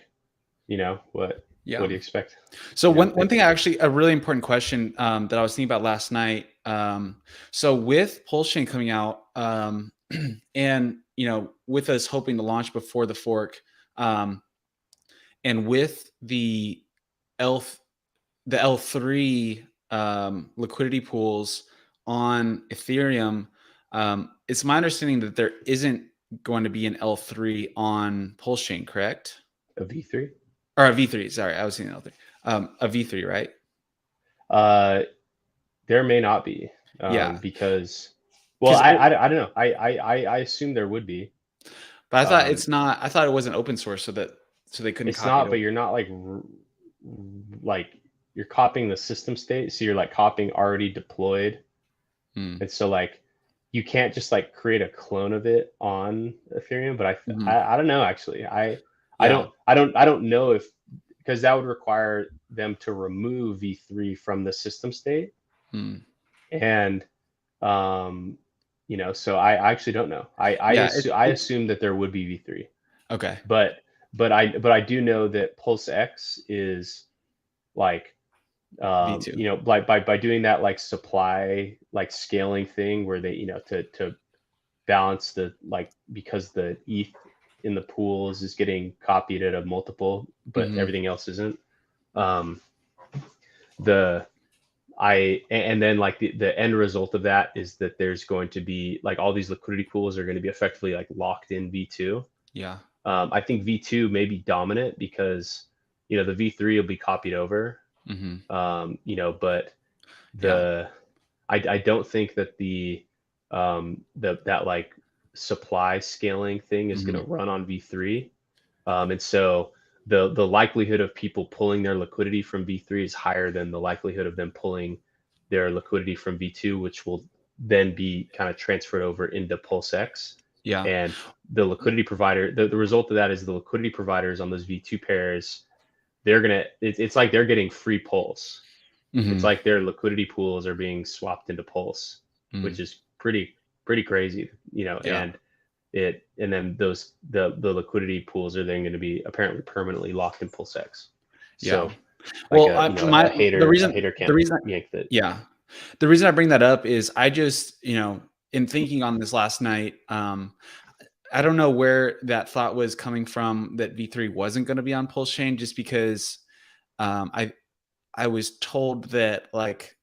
what do you expect? So one thing, actually, a really important question that I was thinking about last night. So with PulseChain coming out, and with us hoping to launch before the fork, and with the L3 liquidity pools on Ethereum, it's my understanding that there isn't going to be an L3 on PulseChain, correct? A V3 or a V3? Sorry, I was saying L3. A V3, right? There may not be. Because, well, I don't know. I assume there would be. But I thought it's not. I thought it wasn't open source, so they couldn't. It's not, but you're not like you're copying the system state, so you're like copying already deployed, and so like you can't just like create a clone of it on Ethereum. But I don't know, actually. I don't know if, because that would require them to remove V3 from the system state, and so I actually don't know. I assume that there would be V3. Okay. But I do know that PulseX is like V2. by doing that like supply like scaling thing where they to balance the like, because the ETH in the pools is getting copied at a multiple, but everything else isn't. And then like the end result of that is that there's going to be like all these liquidity pools are going to be effectively like locked in V2. Yeah. I think V2 may be dominant because the V3 will be copied over. But I don't think that that like supply scaling thing is going to run on V3. And so the likelihood of people pulling their liquidity from V3 is higher than the likelihood of them pulling their liquidity from V2, which will then be kind of transferred over into PulseX. Yeah. And the liquidity provider, the result of that is the liquidity providers on those V2 pairs, it's like they're getting free Pulse. It's like their liquidity pools are being swapped into Pulse, which is pretty crazy, and then the liquidity pools are then going to be apparently permanently locked in PulseX. So, well, a hater can't yank that. Yeah. The reason I bring that up is I just, in thinking on this last night, I don't know where that thought was coming from that V3 wasn't going to be on PulseChain, just because I was told that like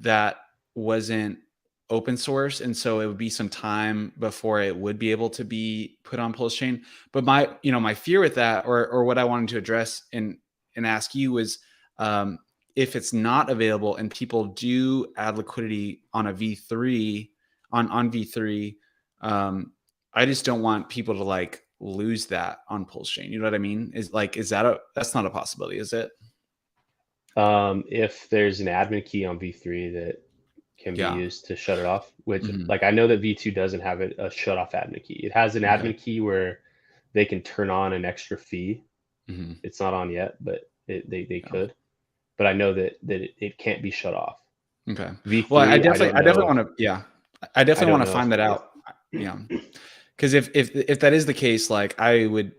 that wasn't open source, and so it would be some time before it would be able to be put on PulseChain. But my fear with that, or what I wanted to address and ask you was, if it's not available and people do add liquidity on a V3 on V3, I just don't want people to like lose that on PulseChain. You know what I mean? That's not a possibility, is it? If there's an admin key on V3 that can be used to shut it off, which like I know that V2 doesn't have a shut off admin key. It has an admin key where they can turn on an extra fee. It's not on yet, but they could. But I know that it can't be shut off. Okay. V3, well, I definitely want to. I definitely want to find that out. Yeah. Because if that is the case, like I would,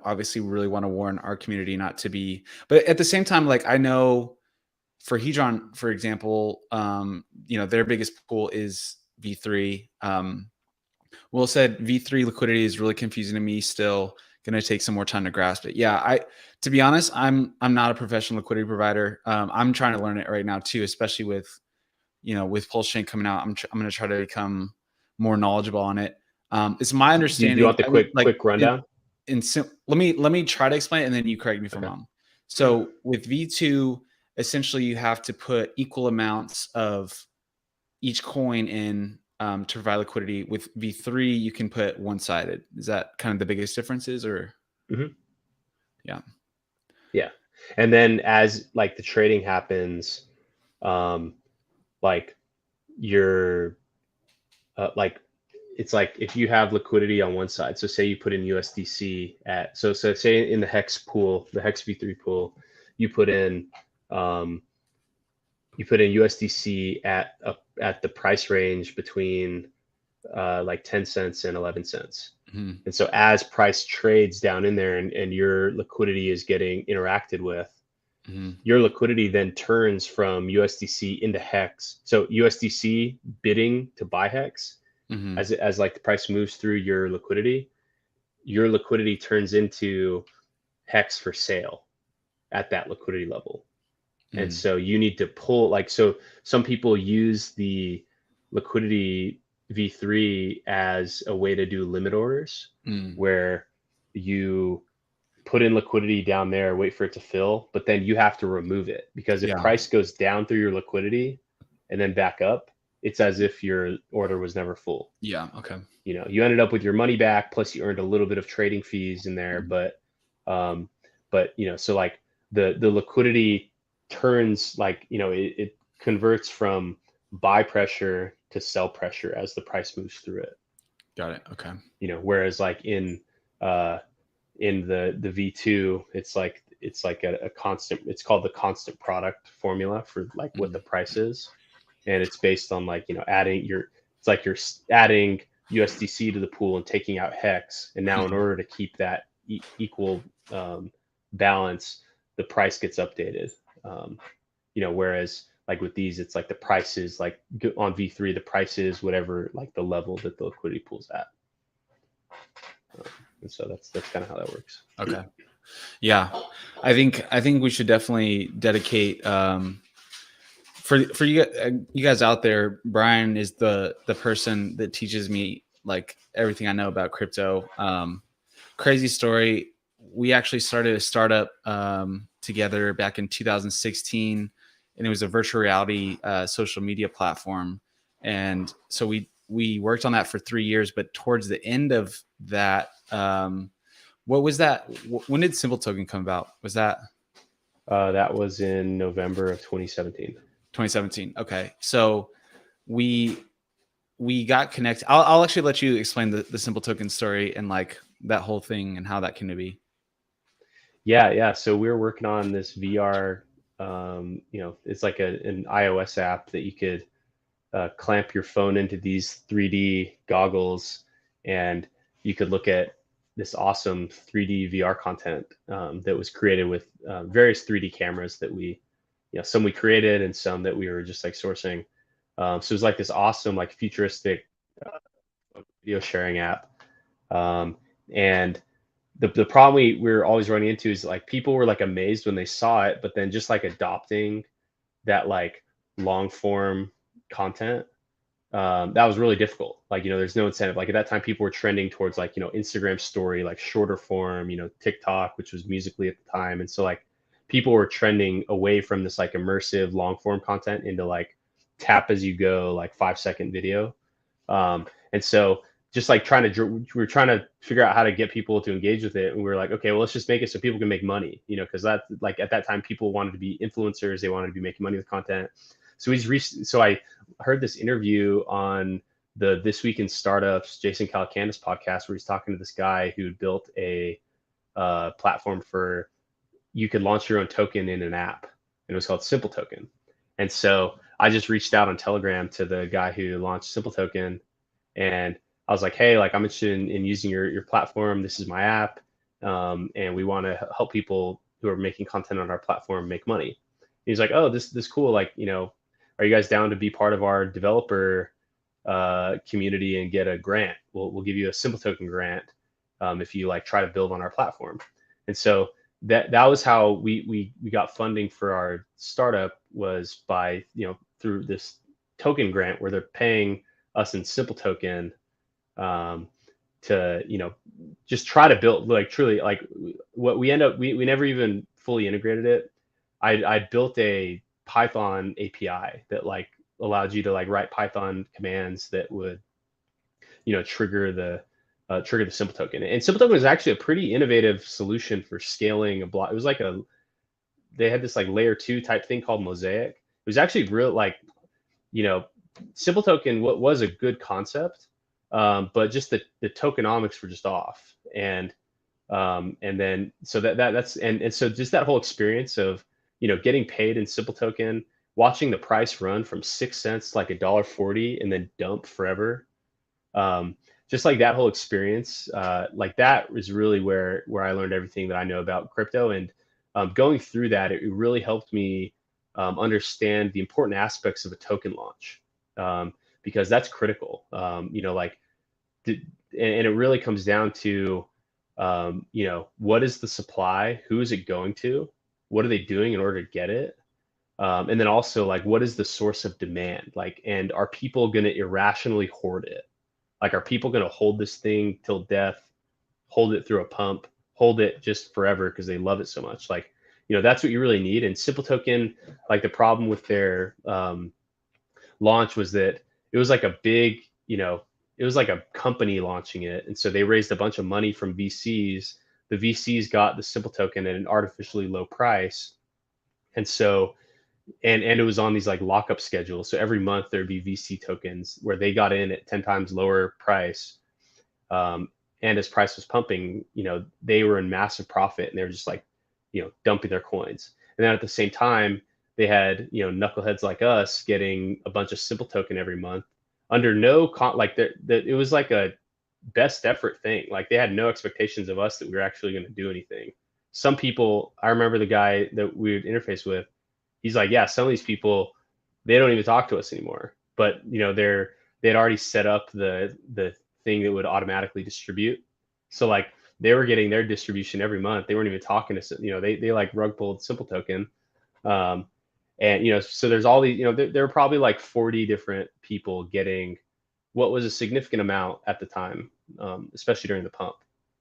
obviously really want to warn our community not to be. But at the same time, like I know for Hedron, for example, their biggest pool is V3. Will said V3 liquidity is really confusing to me still. Going to take some more time to grasp it. Yeah, to be honest, I'm not a professional liquidity provider. I'm trying to learn it right now too, especially with PulseChain coming out. I'm going to try to become more knowledgeable on it. It's my understanding. Do you want the quick rundown? Let me try to explain it, and then you correct me if I'm wrong. So with V2, essentially you have to put equal amounts of each coin in to provide liquidity. With V3, you can put one-sided. Is that kind of the biggest differences, or? Yeah. And then as like the trading happens, like you're like it's like if you have liquidity on one side, so say you put in USDC so say in the Hex pool, the Hex V3 pool, you put in USDC at the price range between like 10 cents and 11 cents. And so as price trades down in there and your liquidity is getting interacted with, your liquidity then turns from USDC into Hex. So USDC bidding to buy Hex, as like the price moves through your liquidity turns into Hex for sale at that liquidity level. And so you need to pull, so some people use the liquidity V3 as a way to do limit orders, where you put in liquidity down there, wait for it to fill, but then you have to remove it, because if price goes down through your liquidity and then back up, it's as if your order was never full. Yeah. Okay. You ended up with your money back, plus you earned a little bit of trading fees in there, but so like the liquidity turns, it converts from buy pressure to sell pressure as the price moves through it. Got it. Okay. Whereas like in the V2, it's like a constant, it's called the constant product formula for like what the price is. And it's based on you're adding USDC to the pool and taking out Hex. And now in order to keep that equal balance, the price gets updated. Whereas like with these, it's like the price is like on V3, the price is whatever, like the level that the liquidity pool's at. And so that's kind of how that works. Okay. Yeah. I think we should definitely dedicate, for you guys out there, Brian is the person that teaches me like everything I know about crypto. Crazy story. We actually started a startup together back in 2016, and it was a virtual reality social media platform. And so we worked on that for 3 years, but towards the end of that, What was that? When did Simple Token come about? Was that? That was in November of 2017. 2017. Okay. So we got connected. I'll actually let you explain the Simple Token story and like that whole thing and how that came to be. Yeah. So we were working on this VR, it's like an iOS app that you could clamp your phone into these 3D goggles, and you could look at this awesome 3D VR content that was created with various 3D cameras that some we created and some that we were just like sourcing. So it was like this awesome, like futuristic video sharing app. And the problem we were always running into is like people were like amazed when they saw it, but then just like adopting that like long form content, that was really difficult. Like, there's no incentive. Like at that time, people were trending towards like, Instagram story, like shorter form, TikTok, which was Musically at the time. And so like people were trending away from this like immersive long form content into like tap as you go, like 5-second video. And so just like we were trying to figure out how to get people to engage with it. And we were like, okay, well, let's just make it so people can make money, because that like at that time, people wanted to be influencers. They wanted to be making money with content. So I heard this interview on the This Week in Startups, Jason Calacanis podcast, where he's talking to this guy who built a platform for you could launch your own token in an app, and it was called Simple Token. And so I just reached out on Telegram to the guy who launched Simple Token, and I was like, hey, like I'm interested in using your platform. This is my app, and we want to help people who are making content on our platform make money. And he's like, oh, this cool. Like, are you guys down to be part of our developer community and get a grant? We'll give you a Simple Token grant if you like try to build on our platform. And so that was how we got funding for our startup, was by through this token grant where they're paying us in Simple Token to just try to build like truly like what we end up we never even fully integrated it. I built a Python API that like allowed you to like write Python commands that would trigger the Simple Token. And Simple Token was actually a pretty innovative solution for scaling a block. It was like they had this like layer 2 type thing called Mosaic. It was actually real like Simple Token was a good concept, but just the tokenomics were just off. And then so that's so just that whole experience of getting paid in Simple Token, watching the price run from 6 cents like $1.40 and then dump forever. Just like that whole experience, like that was really where I learned everything that I know about crypto. And going through that, it really helped me understand the important aspects of a token launch, because that's critical. And it really comes down to, what is the supply? Who is it going to? What are they doing in order to get it? And then also like, what is the source of demand? Like, and are people going to irrationally hoard it? Like, are people going to hold this thing till death, hold it through a pump, hold it just forever because they love it so much? Like, that's what you really need. And Simple Token, like the problem with their launch was that it was like a big, it was like a company launching it. And so they raised a bunch of money from VCs. The VCs got the Simple Token at an artificially low price. And so, and it was on these like lockup schedules. So every month there'd be VC tokens where they got in at 10 times lower price. And as price was pumping, they were in massive profit, and they were just like, dumping their coins. And then at the same time, they had, knuckleheads like us getting a bunch of Simple Token every month under no it was like a best effort thing. Like they had no expectations of us that we were actually going to do anything. Some people, I remember the guy that we would interface with, he's like, yeah, some of these people, they don't even talk to us anymore. But they had already set up the thing that would automatically distribute. So like they were getting their distribution every month. They weren't even talking to, they like rug pulled Simple Token. And so there's all these, there were probably like 40 different people getting what was a significant amount at the time, especially during the pump.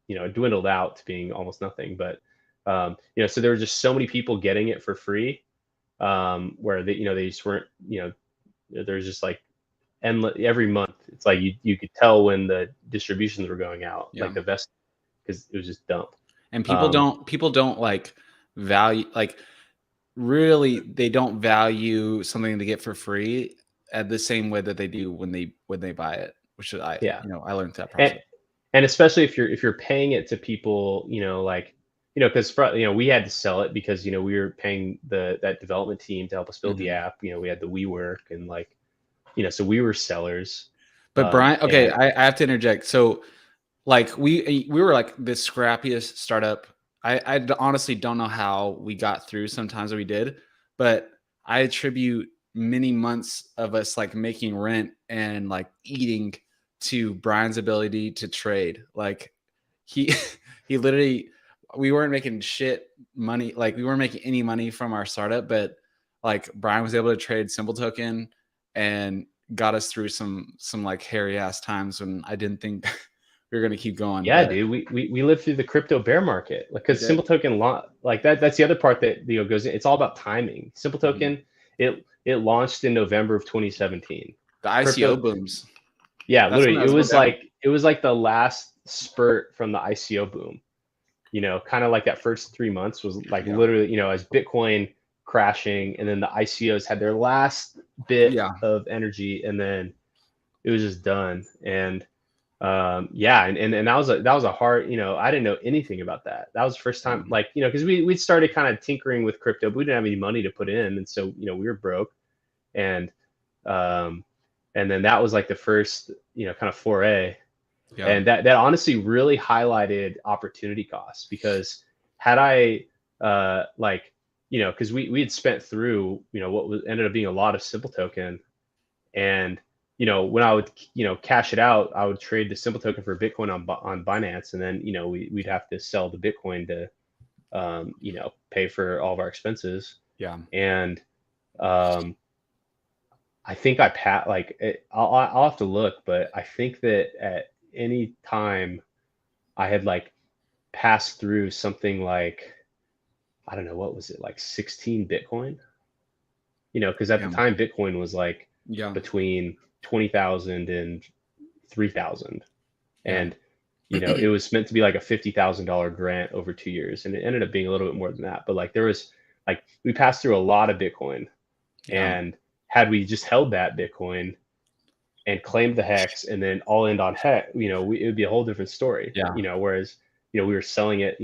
It dwindled out to being almost nothing. But so there were just so many people getting it for free, where they just weren't, there's just like endless every month. It's like you could tell when the distributions were going out, like the best, because it was just dumb. And people don't like value, like really, they don't value something to get for free at the same way that they do when they buy it, which I learned that process. And especially if you're paying it to people, like, because we had to sell it because we were paying that development team to help us build the app. We had the WeWork and like, so we were sellers. But Brian, okay, I have to interject. So like we were like the scrappiest startup. I honestly don't know how we got through sometimes that we did, but I attribute many months of us like making rent and like eating to Brian's ability to trade. Like he literally, we weren't making shit money. Like we weren't making any money from our startup, but like Brian was able to trade Simple Token and got us through some like hairy ass times when I didn't think we were going to keep going. Yeah, dude, we lived through the crypto bear market, like, because Simple Token like that's the other part that goes in. It's all about timing. Simple Token, it launched in November of 2017. The ICO booms. Yeah, literally, it was like the last spurt from the ICO boom. Kind of like that first 3 months was like literally, as Bitcoin crashing, and then the ICOs had their last bit of energy, and then it was just done. And and that was a hard, I didn't know anything about that. That was the first time, like, because we'd started kind of tinkering with crypto, but we didn't have any money to put in, and so we were broke. And then that was like the first kind of foray. And that honestly really highlighted opportunity costs, because had I because we had spent through what ended up being a lot of Simple Token, and when I would cash it out, I would trade the Simple Token for Bitcoin on Binance, and then we'd have to sell the Bitcoin to pay for all of our expenses. And I think I'll have to look, but I think that at any time I had like passed through something like, I don't know, what was it, like 16 Bitcoin? Because at the time Bitcoin was like between 20,000 and 3,000, and it was meant to be like a $50,000 grant over 2 years, and it ended up being a little bit more than that. But like there was like, we passed through a lot of Bitcoin, and had we just held that Bitcoin and claimed the Hex and then all in on Hex, it would be a whole different story. Whereas we were selling it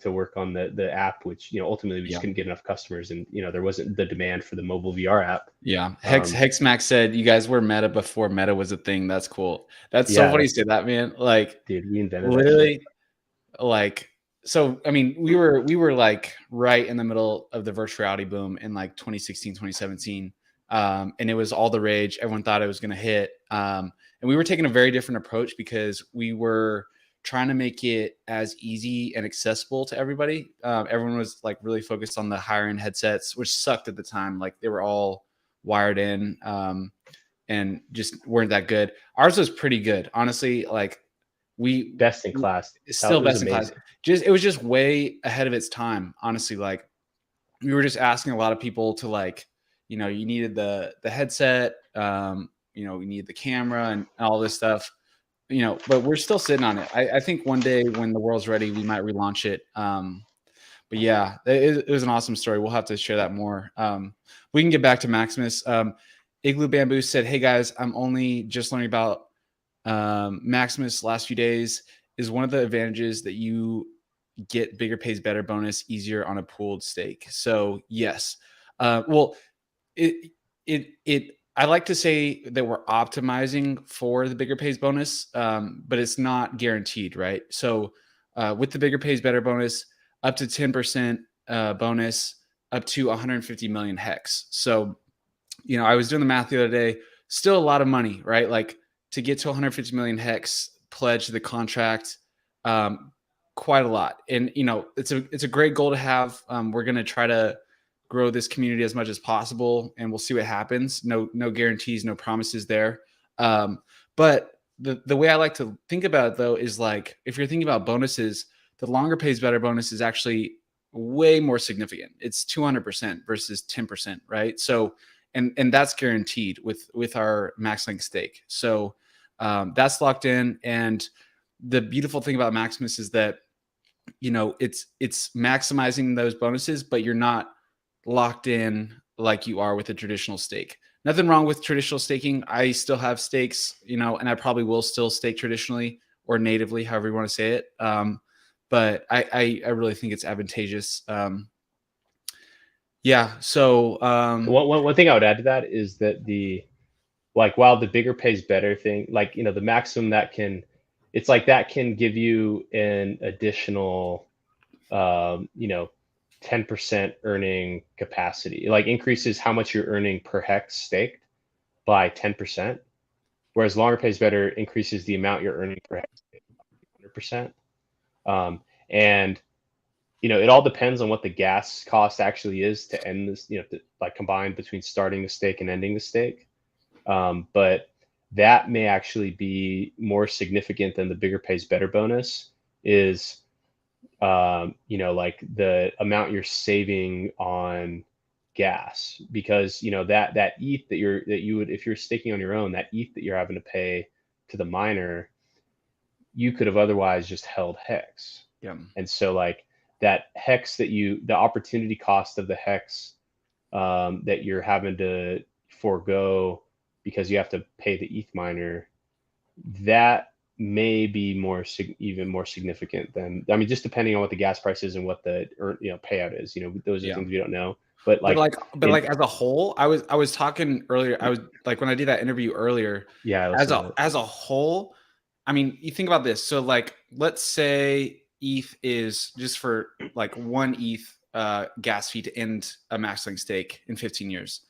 to work on the app, which ultimately we just couldn't get enough customers, and there wasn't the demand for the mobile VR app. Hexmax said you guys were meta before meta was a thing. That's cool. That's so funny to say that, man. Like, dude, we invented literally like, so I mean, we were like right in the middle of the virtual reality boom in like 2016 2017, and it was all the rage. Everyone thought it was going to hit, and we were taking a very different approach because we were trying to make it as easy and accessible to everybody. Everyone was like really focused on the higher end headsets, which sucked at the time. Like they were all wired in, and just weren't that good. Ours was pretty good, honestly. Like best in class, still best in class. It was just way ahead of its time, honestly. Like we were just asking a lot of people to like, you needed the headset, we needed the camera and all this stuff. But we're still sitting on it. I think one day when the world's ready, we might relaunch it. But yeah, it was an awesome story. We'll have to share that more. We can get back to Maximus. Igloo Bamboo said, "Hey guys, I'm only just learning about Maximus last few days. Is one of the advantages that you get bigger pays better bonus easier on a pooled stake?" So yes. Well, I like to say that we're optimizing for the bigger pays bonus, but it's not guaranteed, right? So with the bigger pays better bonus, up to 10% bonus, up to 150 million hex. So, I was doing the math the other day, still a lot of money, right? Like to get to 150 million hex, pledge the contract, quite a lot. And, it's a great goal to have. We're going to try to grow this community as much as possible, and we'll see what happens. No guarantees, no promises there. But the way I like to think about it though is like, if you're thinking about bonuses, the longer pays better bonus is actually way more significant. It's 200% versus 10%, right? So, and that's guaranteed with our MaxLink stake. So that's locked in. And the beautiful thing about Maximus is that it's maximizing those bonuses, but you're not locked in like you are with a traditional stake. Nothing wrong with traditional staking. I still have stakes, and I probably will still stake traditionally or natively, however you want to say it. But I really think it's advantageous. Yeah. So one thing I would add to that is that while the bigger pays better thing, the maximum that can give you an additional 10% earning capacity. It increases how much you're earning per hex staked by 10%, whereas longer pays better increases the amount you're earning per hex by 100%. And it all depends on what the gas cost actually is to end this, combined between starting the stake and ending the stake. But that may actually be more significant than the bigger pays better bonus is, the amount you're saving on gas, because that ETH that you would, if you're staking on your own, that ETH that you're having to pay to the miner, you could have otherwise just held hex. Yeah. And so that hex the opportunity cost of the hex that you're having to forego because you have to pay the ETH miner, that may be even more significant than, just depending on what the gas price is and what the payout is. Those are things we don't know. But as a whole, I was talking earlier. I was when I did that interview earlier. Yeah. As a whole, you think about this. So let's say ETH is just for 1 ETH gas fee to end a MaxLink stake in 15 years.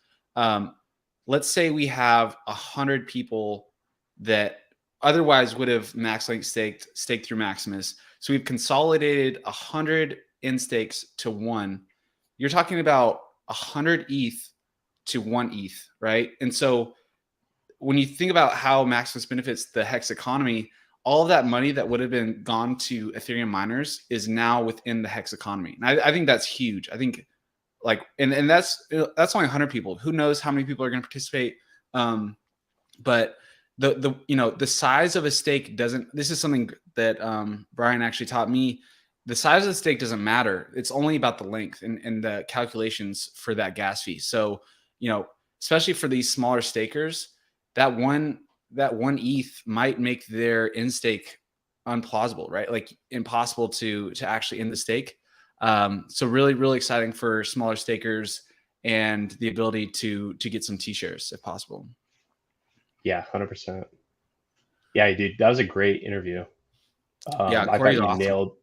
Let's say we have 100 people that otherwise would have MaxLink staked through Maximus. So we've consolidated 100 end stakes to 1. You're talking about 100 ETH to 1 ETH, right? And so when you think about how Maximus benefits the Hex economy, all of that money that would have been gone to Ethereum miners is now within the Hex economy. And I think that's huge. I think and that's only 100 people. Who knows how many people are going to participate? But the size of a stake doesn't. This is something that Brian actually taught me. The size of the stake doesn't matter. It's only about the length and the calculations for that gas fee. So especially for these smaller stakers, that one ETH might make their end stake unplausible, right? Impossible to actually end the stake. So really, really exciting for smaller stakers and the ability to get some T-shares if possible. Yeah, 100%. Yeah, dude, that was a great interview. Yeah, I thought you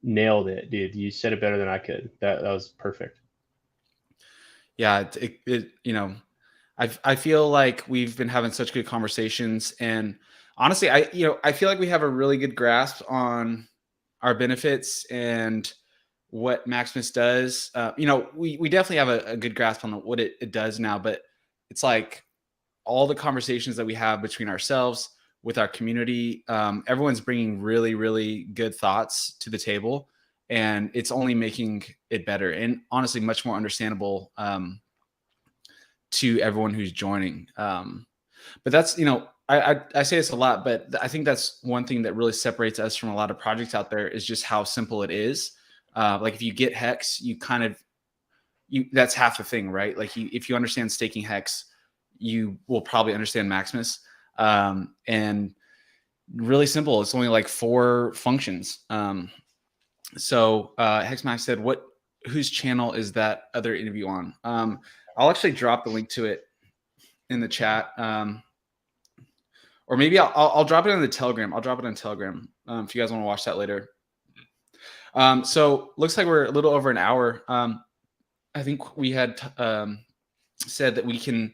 nailed it, dude. You said it better than I could. That was perfect. Yeah, I feel like we've been having such good conversations, and honestly, I feel like we have a really good grasp on our benefits and what Maximus does. We definitely have a good grasp on what it does now, but it's all the conversations that we have between ourselves, with our community, everyone's bringing really, really good thoughts to the table, and it's only making it better and honestly much more understandable to everyone who's joining. But that's, I say this a lot, but I think that's one thing that really separates us from a lot of projects out there is just how simple it is. If you get Hex, that's half the thing, right? If you understand staking Hex, you will probably understand Maximus. And really simple. It's only 4 functions. So Hexmax said, whose channel is that other interview on? I'll actually drop the link to it in the chat. Or maybe I'll drop it in the Telegram. I'll drop it on Telegram if you guys want to watch that later. So looks like we're a little over an hour. I think we had said that we can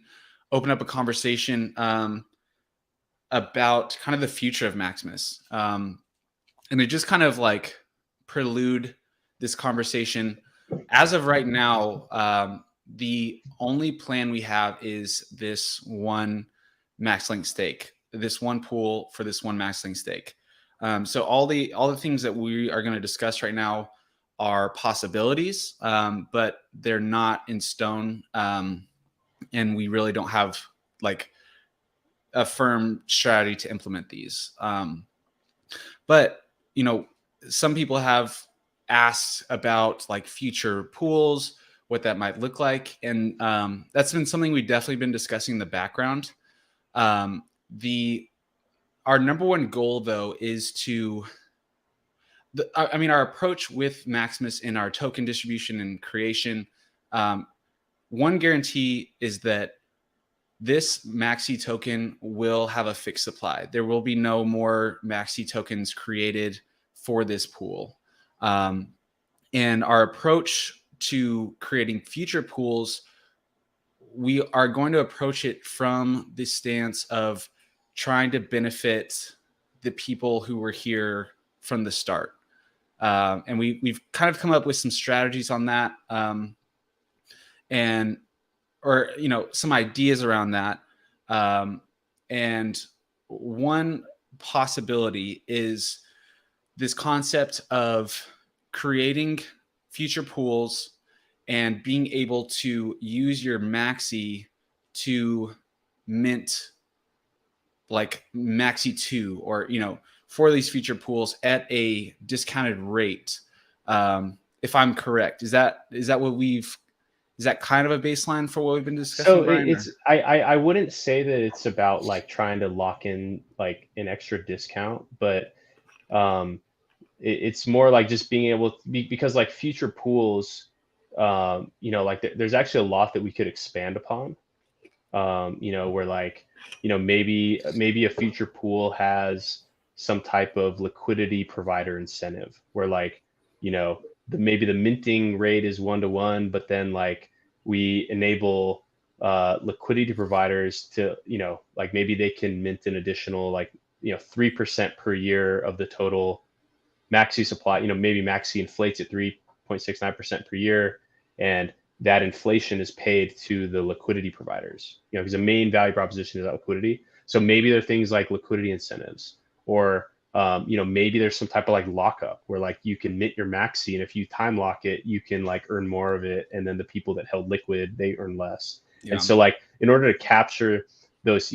open up a conversation about kind of the future of Maximus. And to just kind of prelude this conversation, as of right now, the only plan we have is this one MaxLink stake, this one pool for this one MaxLink stake. So all the things that we are going to discuss right now are possibilities, but they're not in stone. And we really don't have a firm strategy to implement these. But some people have asked about like future pools, what that might look like. And that's been something we've definitely been discussing in the background. Our number one goal, though, is to, our approach with Maximus in our token distribution and creation, one guarantee is that this MAXI token will have a fixed supply. There will be no more MAXI tokens created for this pool. And our approach to creating future pools, we are going to approach it from the stance of trying to benefit the people who were here from the start. And we've kind of come up with some strategies on that, or some ideas around that. And one possibility is this concept of creating future pools and being able to use your MAXI to mint like MAXI 2 or, for these future pools at a discounted rate. If I'm correct, is that kind of a baseline for what we've been discussing? So Brian, I wouldn't say that it's about like trying to lock in like an extra discount, but it's more like just being able to because like future pools, like there's actually a lot that we could expand upon, where like, maybe a future pool has some type of liquidity provider incentive where like, maybe the minting rate is 1-to-1, but then like we enable liquidity providers to, like maybe they can mint an additional like, 3% per year of the total MAXI supply. Maybe MAXI inflates at 3.69% per year, and that inflation is paid to the liquidity providers, because the main value proposition is that liquidity. So maybe there are things like liquidity incentives, or maybe there's some type of like lockup where like you can mint your MAXI, and if you time lock it, you can like earn more of it, and then the people that held liquid, they earn less. Yeah. And so like in order to capture those,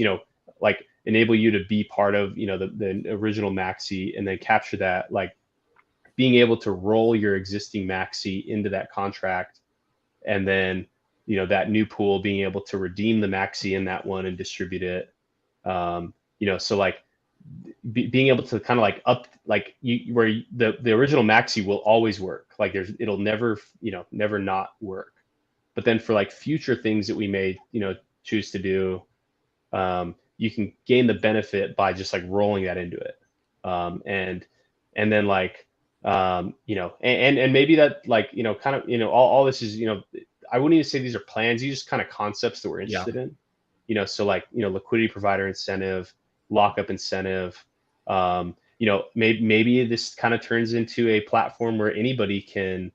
like enable you to be part of the original MAXI, and then capture that, like being able to roll your existing MAXI into that contract, and then that new pool being able to redeem the MAXI in that one and distribute it. So like being able to kind of like up like where the original MAXI will always work. Like it'll never never not work. But then for like future things that we may choose to do, you can gain the benefit by just like rolling that into it, and then like and maybe that like kind of all this is I wouldn't even say these are plans. These are just kind of concepts that we're interested in. So like liquidity provider incentive, lockup incentive. Maybe this kind of turns into a platform where anybody can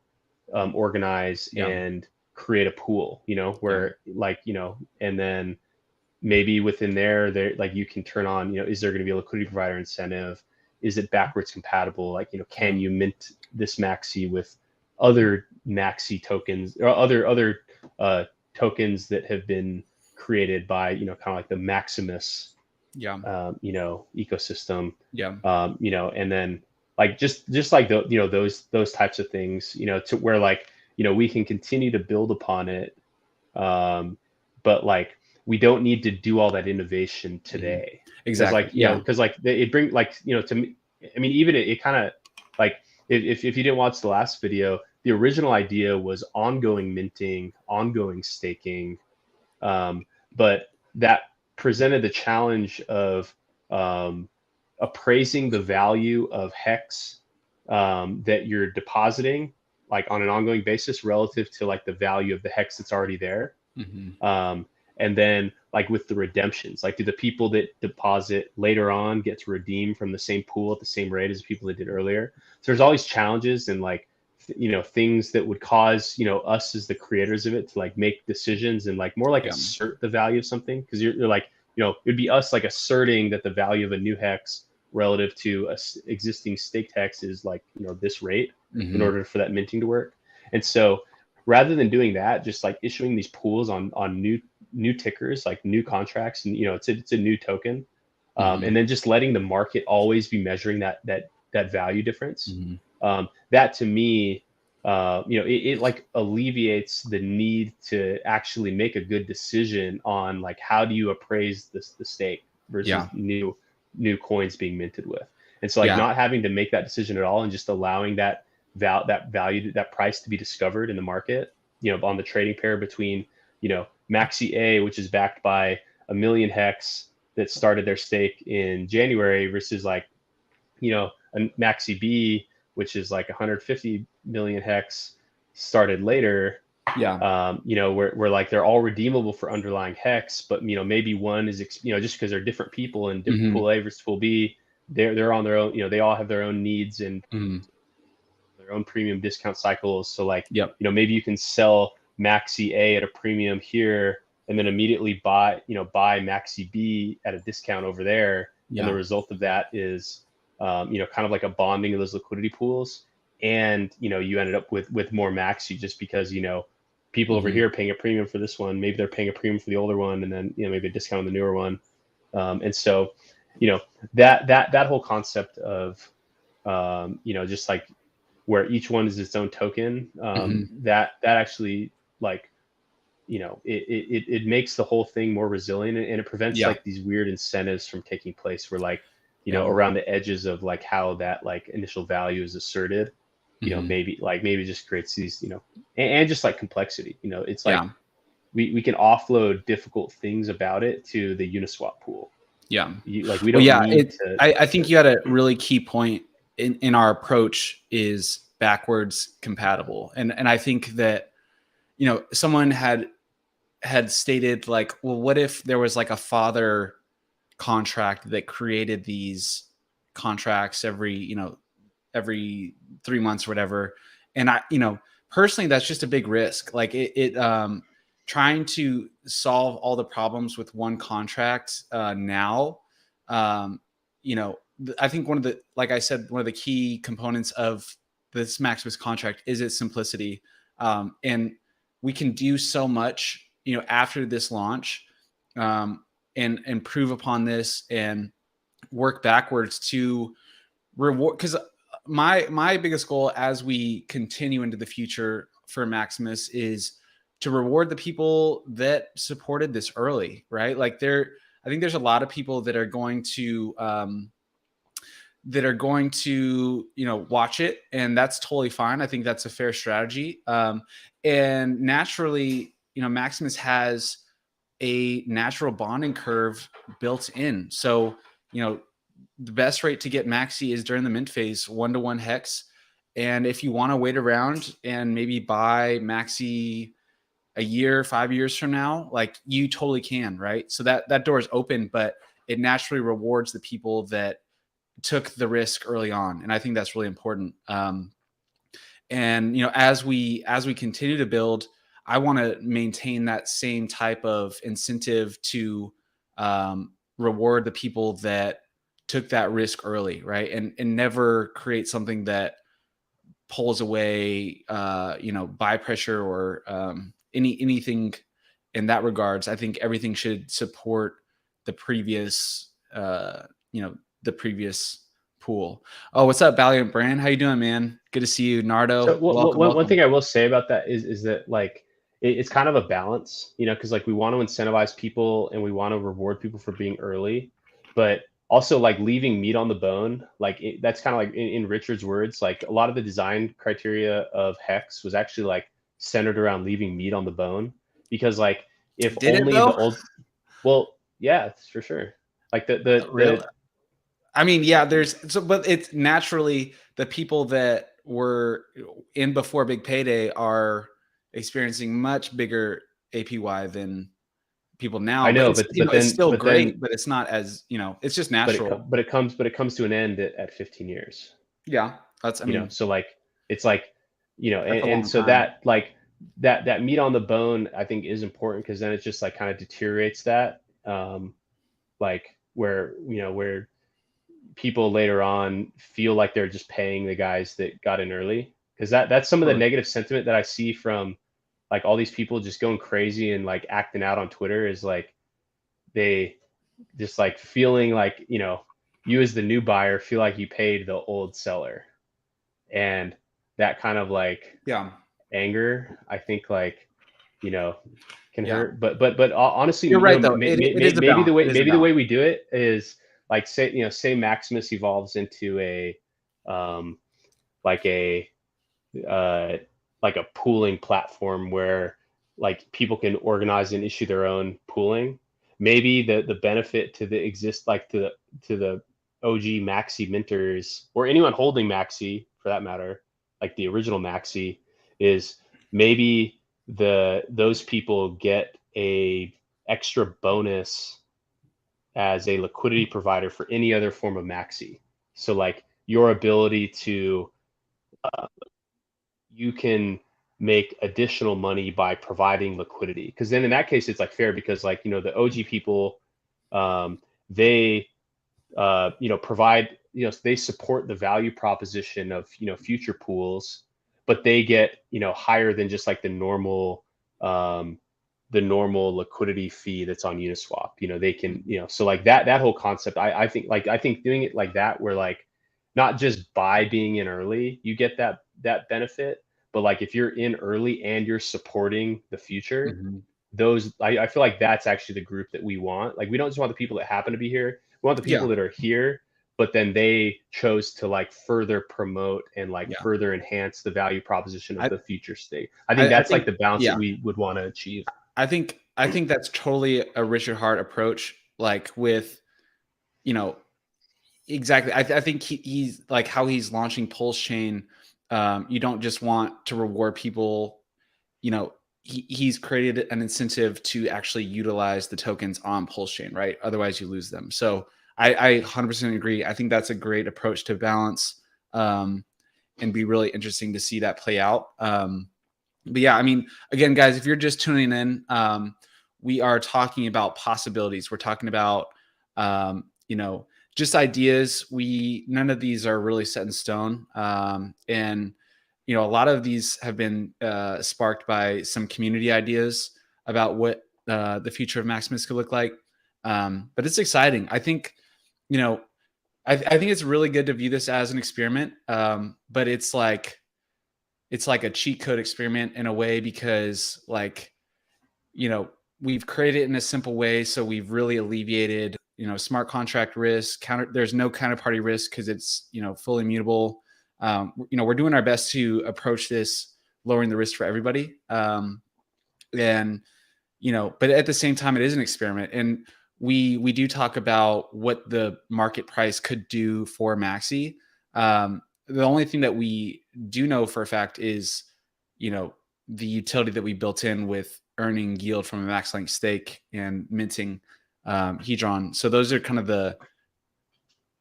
organize and create a pool. Where like and then maybe within there like you can turn on is there going to be a liquidity provider incentive? Is it backwards compatible? Like can you mint this MAXI with other MAXI tokens or other tokens that have been created by kind of like the Maximus ecosystem, and then like just like those types of things, to where like we can continue to build upon it, but like we don't need to do all that innovation today. Exactly. Because like it bring like to me, I mean, even it kind of like if you didn't watch the last video, the original idea was ongoing minting, ongoing staking, but that presented the challenge of appraising the value of Hex that you're depositing like on an ongoing basis relative to like the value of the Hex that's already there. And then like with the redemptions, like do the people that deposit later on get to redeem from the same pool at the same rate as the people that did earlier? So there's always challenges and like things that would cause us as the creators of it to like make decisions and like more like assert the value of something, because you're like it'd be us like asserting that the value of a new Hex relative to a existing staked Hex is like this rate in order for that minting to work. And so rather than doing that, just like issuing these pools on new tickers, like new contracts, and it's a new token, and then just letting the market always be measuring that value difference. that to me, it like alleviates the need to actually make a good decision on like how do you appraise the stake versus new coins being minted with. And so like not having to make that decision at all and just allowing that value, that price to be discovered in the market, on the trading pair between, MAXI A, which is backed by 1 million hex that started their stake in January versus like, a MAXI B, which is like 150 million hex started later. Where like they're all redeemable for underlying hex, but maybe one is just because they're different people and different pool A versus pool B, they're on their own, they all have their own needs and their own premium discount cycles. So like maybe you can sell MAXI A at a premium here and then immediately buy MAXI B at a discount over there. And the result of that is kind of like a bonding of those liquidity pools. And, you ended up with more MAXI just because, people over here are paying a premium for this one. Maybe they're paying a premium for the older one and then, maybe a discount on the newer one. And so, that whole concept of, just like where each one is its own token, that actually like, it makes the whole thing more resilient and it prevents like these weird incentives from taking place where like, around the edges of like how that like initial value is asserted, maybe just creates these, and just like complexity, it's like we can offload difficult things about it to the Uniswap pool. We don't need to. I think you had a really key point in our approach is backwards compatible. And I think that, someone had stated like, well, what if there was like a father contract that created these contracts every 3 months or whatever. And I, personally, that's just a big risk. Like trying to solve all the problems with one contract now, I think like I said, one of the key components of this Maximus contract is its simplicity. And we can do so much, after this launch, and improve upon this and work backwards to reward. Because my biggest goal as we continue into the future for Maximus is to reward the people that supported this early, right? Like I think there's a lot of people that are going to watch it, and that's totally fine. I think that's a fair strategy. And naturally, Maximus has a natural bonding curve built in. So, the best rate to get MAXI is during the mint phase, 1-to-1 hex. And if you want to wait around and maybe buy MAXI a year, 5 years from now, like you totally can, right? So that door is open, but it naturally rewards the people that took the risk early on. And I think that's really important. And, as we continue to build, I want to maintain that same type of incentive to reward the people that took that risk early, right? And never create something that pulls away, buy pressure or anything in that regards. I think everything should support the previous, the previous pool. Oh, what's up, Valiant Brand? How you doing, man? Good to see you, Nardo. So welcome. One thing I will say about that is that like it's kind of a balance, because like we want to incentivize people and we want to reward people for being early, but also like leaving meat on the bone. Like that's kind of like in Richard's words, like a lot of the design criteria of Hex was actually like centered around leaving meat on the bone, because like if only the old, well, yeah, for sure. Like the I mean, yeah, but it's naturally the people that were in before Big Payday are experiencing much bigger APY than people now. I know, but it's still great, but it's not as, it's just natural. But it comes to an end at 15 years. Yeah, that's so like it's like, and so that like that meat on the bone I think is important, because then it just like kind of deteriorates that, like where people later on feel like they're just paying the guys that got in early, because that's some of the negative sentiment that I see from like all these people just going crazy and like acting out on Twitter, is like they just like feeling like, you as the new buyer feel like you paid the old seller. And that kind of like anger, I think like, you know, can hurt. But honestly, you're right though. Maybe the way we do it is like, say Maximus evolves into a like a pooling platform where like people can organize and issue their own pooling. Maybe the benefit to the to the OG MAXI minters, or anyone holding MAXI for that matter, like the original MAXI, is maybe those people get a extra bonus as a liquidity provider for any other form of MAXI. So like your ability to you can make additional money by providing liquidity, because then in that case it's like fair, because like, you know, the OG people, they provide, they support the value proposition of, future pools, but they get, higher than just like the normal liquidity fee that's on Uniswap. They can, so like that whole concept, I think doing it like that, where like not just by being in early you get that benefit, but like if you're in early and you're supporting the future, those I feel like that's actually the group that we want. Like we don't just want the people that happen to be here. We want the people that are here, but then they chose to like further promote and like further enhance the value proposition of the future state. I think that's like the balance that we would want to achieve. I think that's totally a Richard Hart approach. Like with, exactly. I think he's like how he's launching PulseChain. You don't just want to reward people. He's created an incentive to actually utilize the tokens on PulseChain, right? Otherwise, you lose them. So I 100% agree. I think that's a great approach to balance, and be really interesting to see that play out. But yeah, I mean, again, guys, if you're just tuning in, we are talking about possibilities. We're talking about, just ideas. None of these are really set in stone. And, a lot of these have been sparked by some community ideas about what the future of Maximus could look like. But it's exciting. I think, I think it's really good to view this as an experiment. But it's like a cheat code experiment in a way, because like, we've created it in a simple way. So we've really alleviated, smart contract risk, there's no counterparty risk because it's, fully immutable. We're doing our best to approach this, lowering the risk for everybody. But at the same time, it is an experiment. And we do talk about what the market price could do for MAXI. The only thing that we do know for a fact is, the utility that we built in with earning yield from a max length stake and minting Hedron. So those are kind of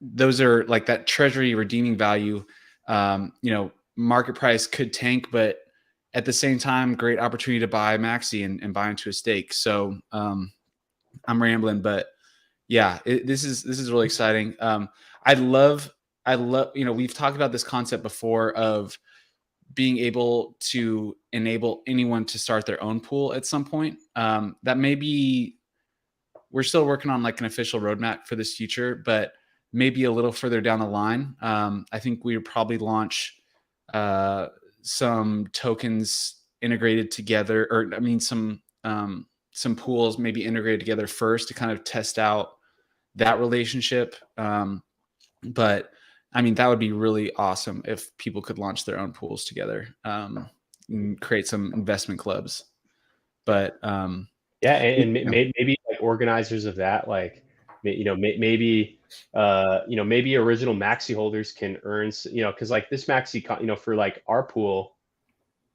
those are like that treasury redeeming value. Market price could tank, but at the same time, great opportunity to buy MAXI and buy into a stake. So I'm rambling, but yeah, this is really exciting. I love, we've talked about this concept before of being able to enable anyone to start their own pool at some point. That may be, we're still working on like an official roadmap for this future, but maybe a little further down the line. I think we would probably launch some tokens integrated together, or I mean, some pools maybe integrated together first to kind of test out that relationship. But I mean, that would be really awesome if people could launch their own pools together, and create some investment clubs. But maybe like organizers of that, like, maybe original MAXI holders can earn, because like this MAXI, for like our pool,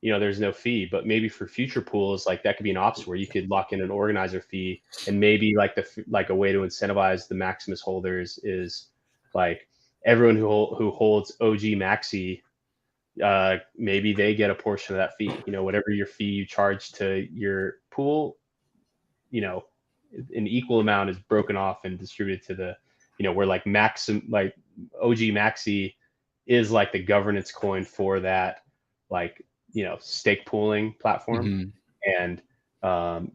there's no fee, but maybe for future pools, like that could be an option where you could lock in an organizer fee, and maybe like a way to incentivize the Maximus holders is like everyone who holds OG MAXI, maybe they get a portion of that fee. Whatever your fee you charge to your pool, an equal amount is broken off and distributed to the, where like like OG MAXI is like the governance coin for that, like, stake pooling platform. And and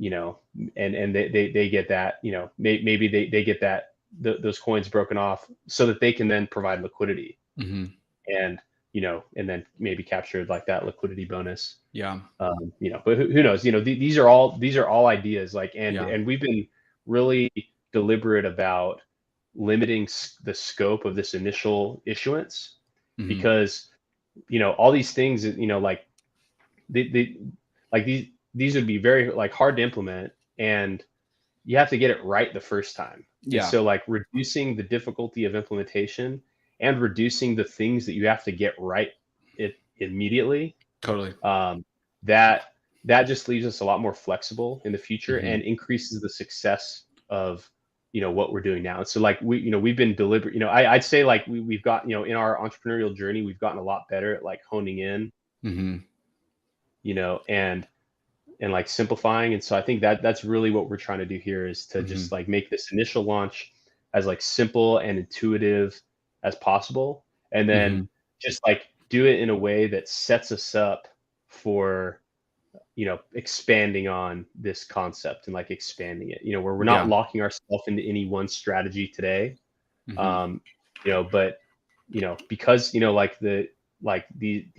they get that, maybe they get that those coins broken off so that they can then provide liquidity. And and then maybe capture like that liquidity bonus. Yeah. But who knows? These are all ideas. Like, and we've been really deliberate about limiting the scope of this initial issuance, because all these things, like these would be very like hard to implement, and you have to get it right the first time. Yeah. And so like reducing the difficulty of implementation and reducing the things that you have to get right immediately. Totally. That just leaves us a lot more flexible in the future and increases the success of what we're doing now. So like we've been deliberate. I'd say like we've got in our entrepreneurial journey, we've gotten a lot better at like honing in, and like simplifying. And so I think that's really what we're trying to do here, is to just like make this initial launch as like simple and intuitive as possible, and then just like do it in a way that sets us up for expanding on this concept and like expanding it, where we're not locking ourselves into any one strategy today. But because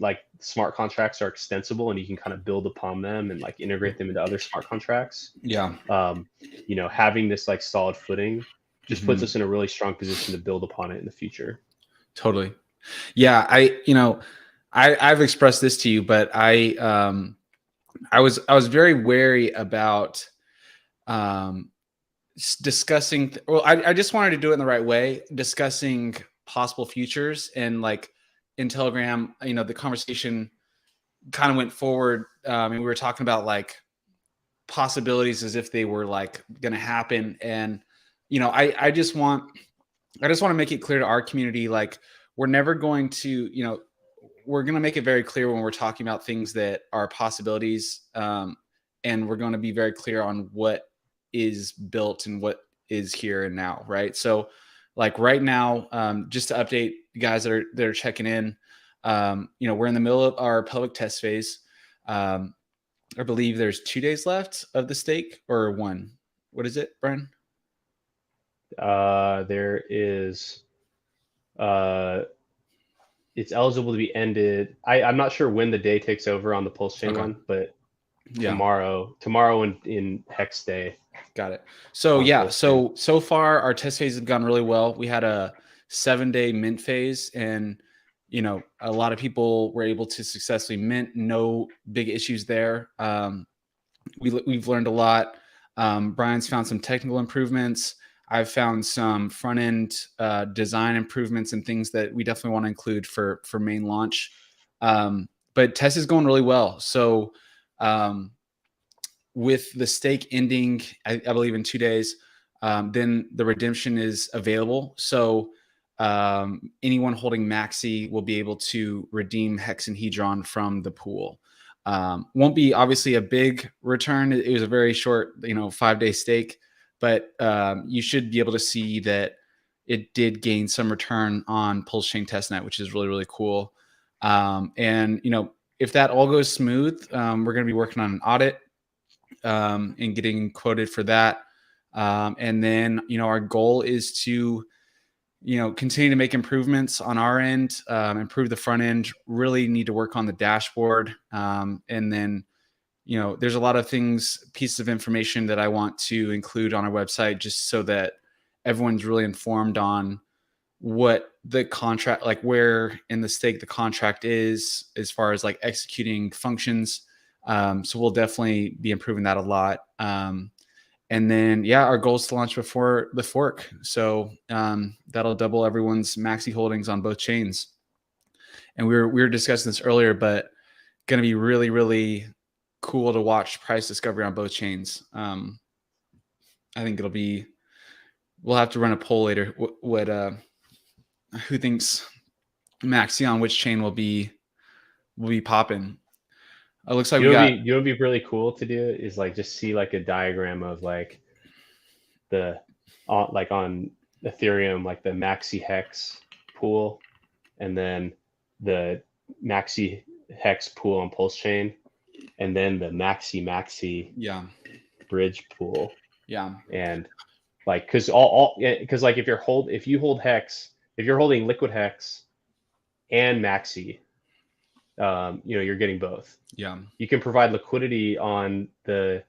like smart contracts are extensible, and you can kind of build upon them and like integrate them into other smart contracts. Having this like solid footing just puts us in a really strong position to build upon it in the future. Totally. Yeah. I've expressed this to you, but I was very wary about discussing. Well, I just wanted to do it in the right way, discussing possible futures. And like in Telegram, the conversation kind of went forward. And we were talking about like possibilities as if they were like going to happen. And, I just want to make it clear to our community, like we're never going to, we're going to make it very clear when we're talking about things that are possibilities. And we're going to be very clear on what is built and what is here and now. Right. So like right now, just to update you guys that are checking in, we're in the middle of our public test phase. I believe there's 2 days left of the stake, or 1. What is it, Brian? There is, it's eligible to be ended. I'm not sure when the day takes over on the PulseChain one, but tomorrow in Hex Day. Got it. So so far our test phase has gone really well. We had a 7-day mint phase, and a lot of people were able to successfully mint. No big issues there. We've learned a lot. Brian's found some technical improvements. I've found some front end design improvements and things that we definitely want to include for main launch. But test is going really well. So with the stake ending, I believe in 2 days, then the redemption is available. So anyone holding MAXI will be able to redeem hexahedron from the pool. Won't be obviously a big return. It was a very short, 5-day stake, but you should be able to see that it did gain some return on PulseChain testnet, which is really, really cool. And if that all goes smooth, we're going to be working on an audit and getting quoted for that. And then, our goal is to, continue to make improvements on our end, improve the front end, really need to work on the dashboard. And then, there's a lot of pieces of information that I want to include on our website, just so that everyone's really informed on what the contract, like where in the stake the contract is, as far as like executing functions. So we'll definitely be improving that a lot. And then, our goal is to launch before the fork. So that'll double everyone's MAXI holdings on both chains. And we were discussing this earlier, but going to be really, really cool to watch price discovery on both chains. I think we'll have to run a poll later. Who thinks MAXI on which chain will be popping? It looks like you would be really cool to do is like just see like a diagram of like on Ethereum, like the MAXI hex pool, and then the MAXI hex pool on PulseChain, and then the MAXI bridge pool. And like, because like if you're holding liquid hex, and MAXI. You're getting both. Yeah. You can provide liquidity on the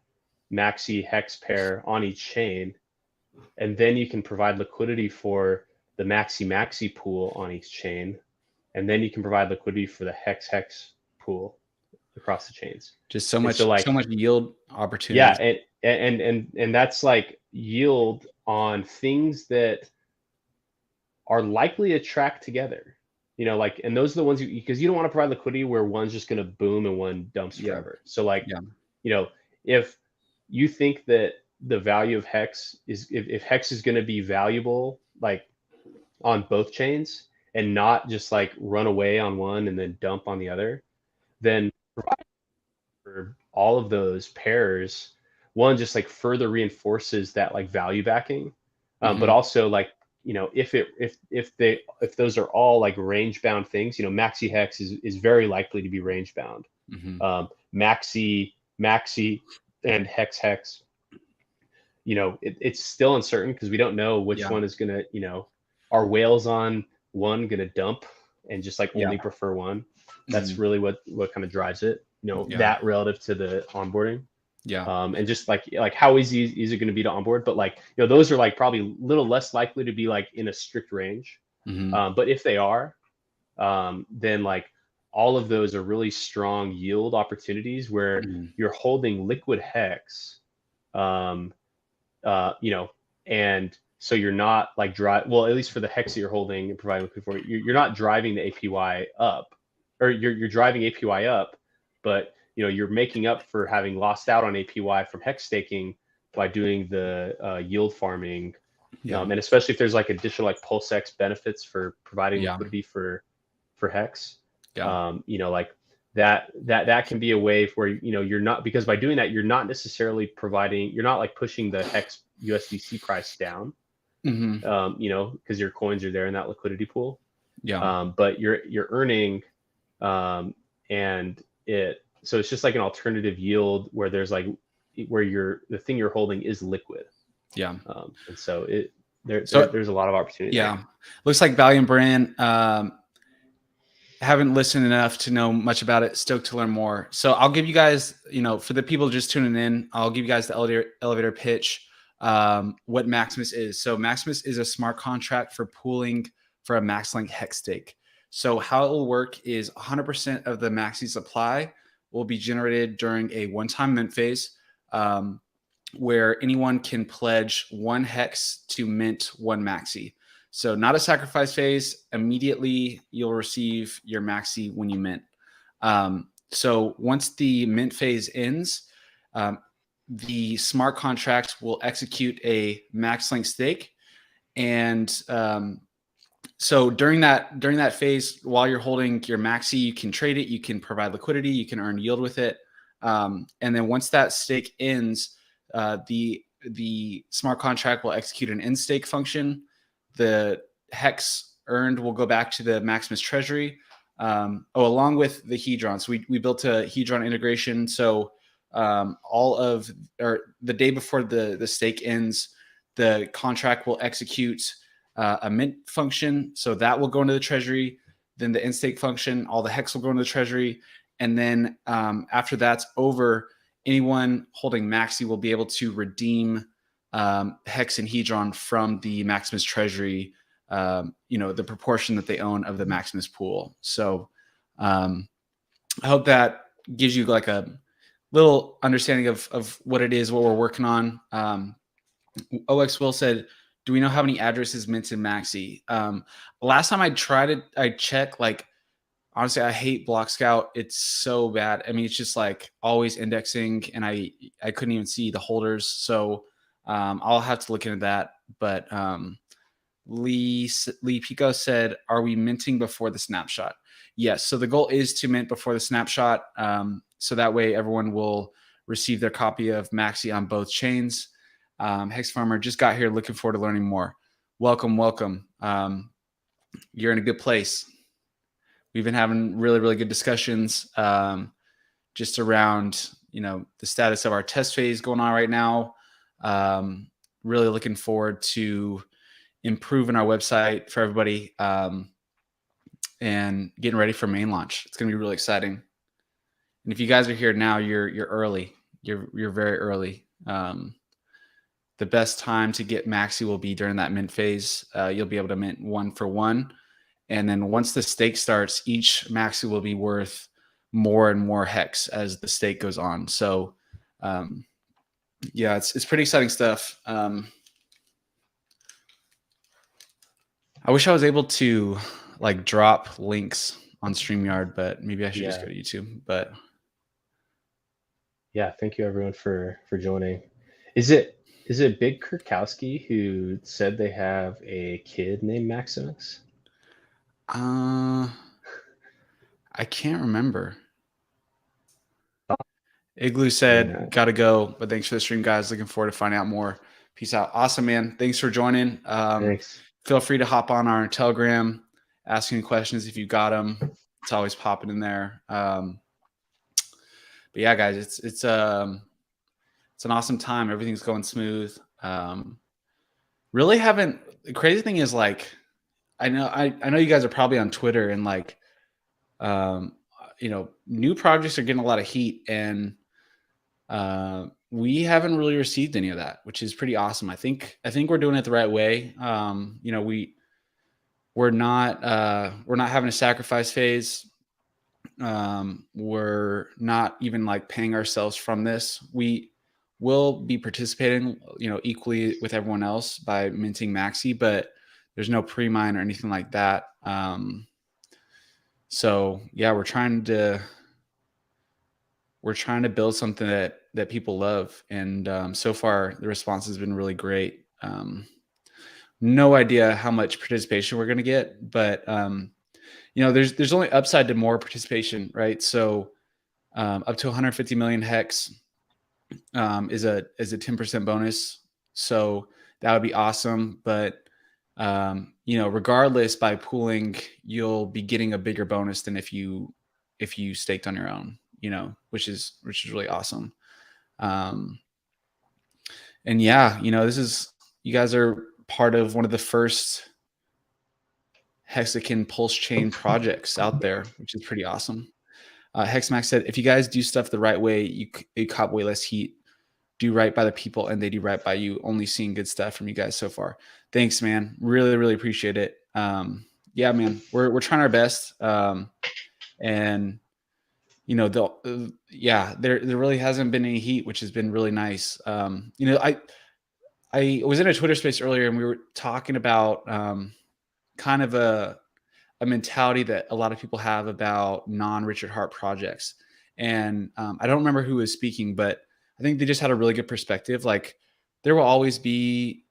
MAXI hex pair on each chain, and then you can provide liquidity for the MAXI pool on each chain, and then you can provide liquidity for the hex pool across the chains. Just so much yield opportunity. Yeah, and that's like yield on things that are likely to track together. And those are the ones because you don't want to provide liquidity where one's just going to boom and one dumps forever. So if you think that the value of Hex is, if Hex is going to be valuable, like on both chains and not just like run away on one and then dump on the other, then provide for all of those pairs, one just like further reinforces that like value backing. But also like, if those are all like range bound things, MAXI Hex is very likely to be range bound. MAXI and Hex, it's still uncertain because we don't know which one is gonna, are whales on one gonna dump and just like only prefer one. That's really what kind of drives it, that relative to the onboarding. And just like how easy is it going to be to onboard? But like, those are like probably a little less likely to be like in a strict range. But if they are, then like all of those are really strong yield opportunities where you're holding liquid Hex, and so you're not like at least for the Hex that you're holding and providing liquid for, you're not driving the APY up, or you're driving APY up, but you're making up for having lost out on APY from Hex staking by doing the yield farming. And especially if there's like additional like PulseX benefits for providing liquidity for Hex. Like that can be a way where, you're not, because by doing that, you're not necessarily you're not like pushing the Hex USDC price down, because your coins are there in that liquidity pool. But you're earning, so it's just like an alternative yield where there's like, where the thing you're holding is liquid. And so there's a lot of opportunity. Looks like Valiant Brand, haven't listened enough to know much about it. Stoked to learn more. So I'll give you guys, for the people just tuning in, I'll give you guys the elevator pitch, what Maximus is. So Maximus is a smart contract for pooling for a MaxLink Hex stake. So how it will work is 100% of the MAXI supply will be generated during a one-time mint phase, where anyone can pledge 1 Hex to mint 1 MAXI. So not a sacrifice phase. Immediately, you'll receive your MAXI when you mint. So once the mint phase ends, the smart contract will execute a MaxLink stake. And so during that phase, while you're holding your MAXI, you can trade it, you can provide liquidity, you can earn yield with it. And then once that stake ends, the smart contract will execute an end stake function. The Hex earned will go back to the Maximus treasury, along with the Hedron. So we built a Hedron integration. So the day before the stake ends, the contract will execute a mint function. So that will go into the treasury. Then the end stake function, all the Hex will go into the treasury. And then after that's over, anyone holding MAXI will be able to redeem Hex and Hedron from the Maximus treasury, the proportion that they own of the Maximus pool. So I hope that gives you like a little understanding of what it is, what we're working on. OX Will said, do we know how many addresses minted MAXI? Last time I tried it, I checked, like, honestly, I hate Block Scout. It's so bad. I mean, it's just like always indexing, and I couldn't even see the holders. So I'll have to look into that. But Lee Pico said, are we minting before the snapshot? Yes. So the goal is to mint before the snapshot. So that way everyone will receive their copy of MAXI on both chains. Hex Farmer just got here, looking forward to learning more. Welcome. You're in a good place. We've been having really, really good discussions just around, the status of our test phase going on right now. Really looking forward to improving our website for everybody. and getting ready for main launch. It's going to be really exciting. And if you guys are here now, you're early. You're very early. The best time to get MAXI will be during that mint phase. You'll be able to mint 1 for 1. And then once the stake starts, each MAXI will be worth more and more hex as the stake goes on. So yeah, it's pretty exciting stuff. I wish I was able to like drop links on StreamYard, but maybe I should just go to YouTube. But yeah, thank you everyone for joining. Is it Big Kurkowski who said they have a kid named Maximus? I can't remember. Igloo said, gotta go, but thanks for the stream, guys. Looking forward to finding out more. Peace out. Awesome, man. Thanks for joining. Thanks. Feel free to hop on our Telegram, asking questions if you got them. It's always popping in there. But yeah, guys, it's an awesome time. Everything's going smooth. Really haven't. The crazy thing is, like, I know you guys are probably on Twitter, and like, new projects are getting a lot of heat, and we haven't really received any of that, which is pretty awesome. I think we're doing it the right way. We're not having a sacrifice phase. We're not even like paying ourselves from this. We will be participating, equally with everyone else by minting MAXI, but there's no pre-mine or anything like that. So yeah, we're trying to build something that people love. And so far the response has been really great. No idea how much participation we're going to get, but there's only upside to more participation, right? So up to 150 million hex is a 10% bonus. So that would be awesome. But regardless, by pooling, you'll be getting a bigger bonus than if you staked on your own, which is really awesome. And yeah, you guys are part of one of the first Hexican PulseChain projects out there, which is pretty awesome. Hexmax said, if you guys do stuff the right way, you cop way less heat, do right by the people, and they do right by you. Only seeing good stuff from you guys so far. Thanks, man. Really, really appreciate it. Yeah, man, we're trying our best. And there really hasn't been any heat, which has been really nice. I was in a Twitter space earlier, and we were talking about kind of a mentality that a lot of people have about non-Richard Hart projects. And I don't remember who was speaking, but I think they just had a really good perspective. Like, there will always be,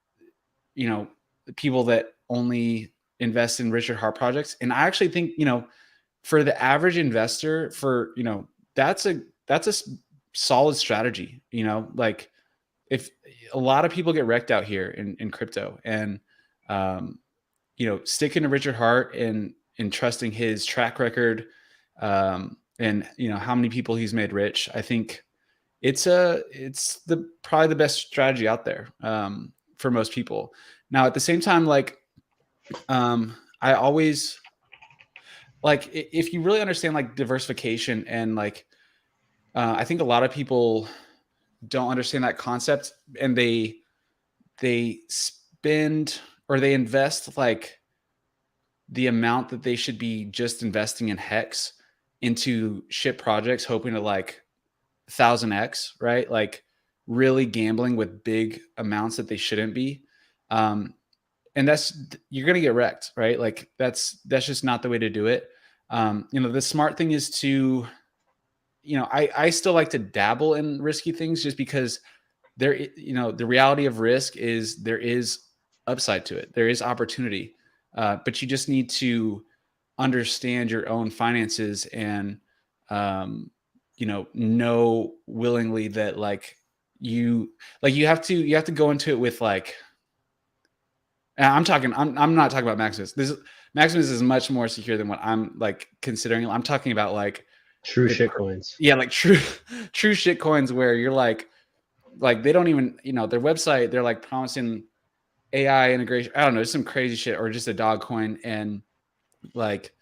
people that only invest in Richard Hart projects. And I actually think, for the average investor, that's a solid strategy. Like, if a lot of people get wrecked out here in crypto, and sticking to Richard Hart and trusting his track record, and how many people he's made rich, I think it's probably the best strategy out there for most people. Now, at the same time, like, I always, like, if you really understand like diversification, and like, I think a lot of people don't understand that concept, and they spend, or they invest like the amount that they should be just investing in hex into shit projects, hoping to like 1000x, right? Like, really gambling with big amounts that they shouldn't be. And you're going to get wrecked, right? Like, that's just not the way to do it. The smart thing is to, I still like to dabble in risky things, just because the reality of risk is there is upside to it. There is opportunity, but you just need to understand your own finances, and, know willingly that like you have to go into it with like, I'm not talking about Maximus. Maximus is much more secure than what I'm like considering. I'm talking about like true shit coins. Yeah, like true shit coins, where you're like they don't even, their website, they're like promising AI integration. I don't know, some crazy shit, or just a dog coin, and like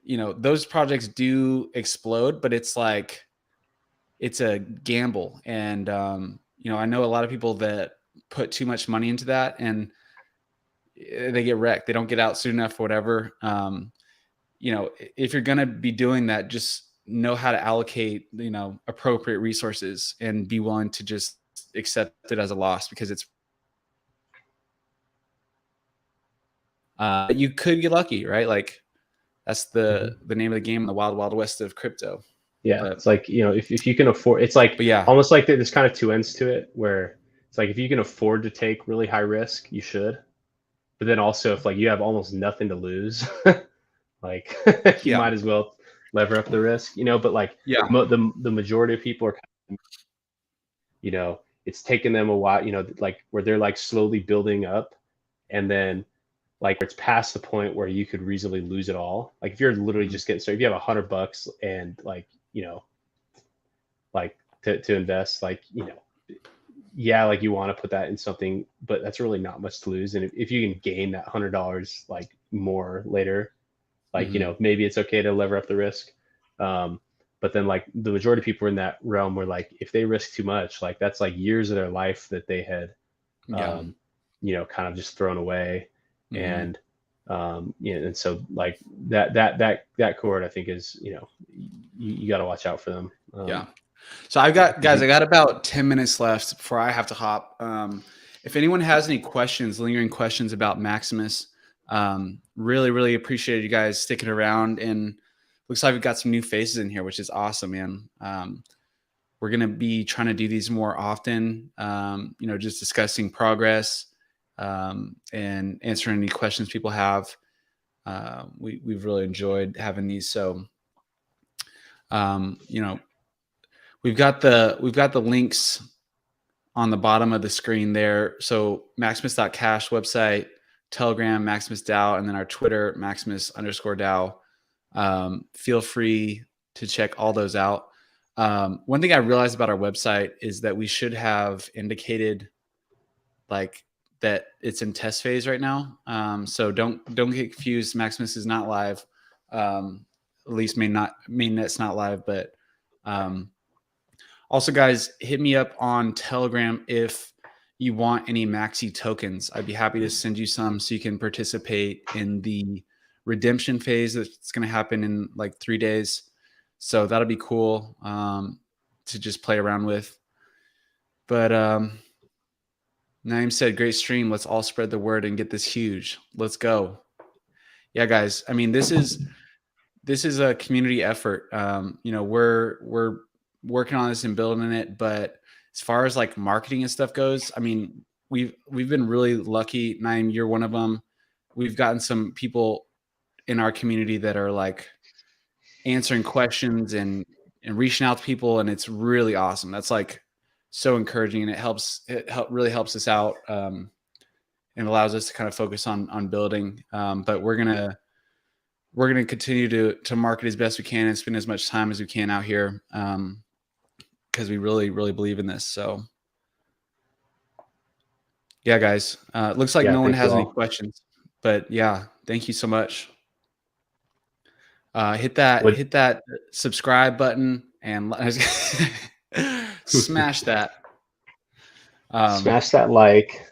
you know, those projects do explode, but it's like, it's a gamble. And, you know, I know a lot of people that put too much money into that and they get wrecked. They don't get out soon enough or whatever. You know, if you're going to be doing that, just know how to allocate, you know, appropriate resources and be willing to just accept it as a loss, because it's, you could get lucky, right? Like that's the name of the game in the wild, wild west of crypto. Yeah. But it's like, you know, if you can afford, it's like, yeah, almost like there's kind of two ends to it, where it's like, if you can afford to take really high risk, you should. But then also, if like you have almost nothing to lose, like you might as well lever up the risk, you know. But like, the majority of people are kind of, you know, it's taken them a while, you know, like where they're like slowly building up, and then like it's past the point where you could reasonably lose it all. Like if you're literally just getting started, if you have $100 and like, you know, like to invest, like, you know, yeah, like you want to put that in something, but that's really not much to lose. And if you can gain that $100 like more later, like, you know, maybe it's okay to lever up the risk. But then like the majority of people are in that realm where like, if they risk too much, like that's like years of their life that they had, you know, kind of just thrown away. And, you know, and so like that cohort, I think is, you know, you got to watch out for them. So I've got, guys, I got about 10 minutes left before I have to hop. If anyone has any questions, lingering questions about Maximus, really, really appreciate you guys sticking around. And looks like we've got some new faces in here, which is awesome, man. We're going to be trying to do these more often, you know, just discussing progress, and answering any questions people have. We've really enjoyed having these. So, you know, we've got the links on the bottom of the screen there. So Maximus.cash website, Telegram, Maximus DAO, and then our Twitter, Maximus_DAO. Feel free to check all those out. One thing I realized about our website is that we should have indicated like that it's in test phase right now. So don't get confused. Maximus is not live. At least mainnet's not live, but also, guys, hit me up on Telegram if you want any MAXI tokens. I'd be happy to send you some so you can participate in the redemption phase that's going to happen in like 3 days. So that'll be cool to just play around with. But Naeem said, great stream. Let's all spread the word and get this huge. Let's go. Yeah, guys. I mean, this is a community effort. You know, we're working on this and building it, but as far as like marketing and stuff goes, I mean, we've been really lucky. Naeem, you're one of them. We've gotten some people in our community that are like answering questions and reaching out to people, and it's really awesome. That's like so encouraging, and it really helps us out, and allows us to kind of focus on building. But we're gonna continue to market as best we can and spend as much time as we can out here, because we really, really believe in this. So yeah, guys, looks like no one has any questions, but yeah, thank you so much. Hit that subscribe button and smash that. Smash that like.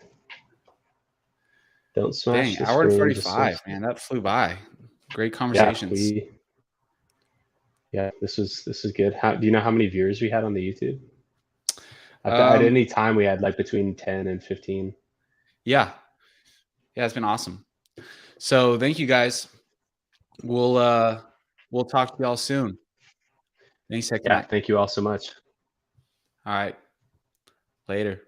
Don't smash the hour and screen, 45, man. That flew by. Great conversations. Yeah, this is good. Do you know how many viewers we had on the YouTube? At any time we had like between 10 and 15. Yeah, it's been awesome. So thank you, guys. We'll talk to y'all soon. Thanks, Hexican. Yeah, thank you all so much. All right. Later.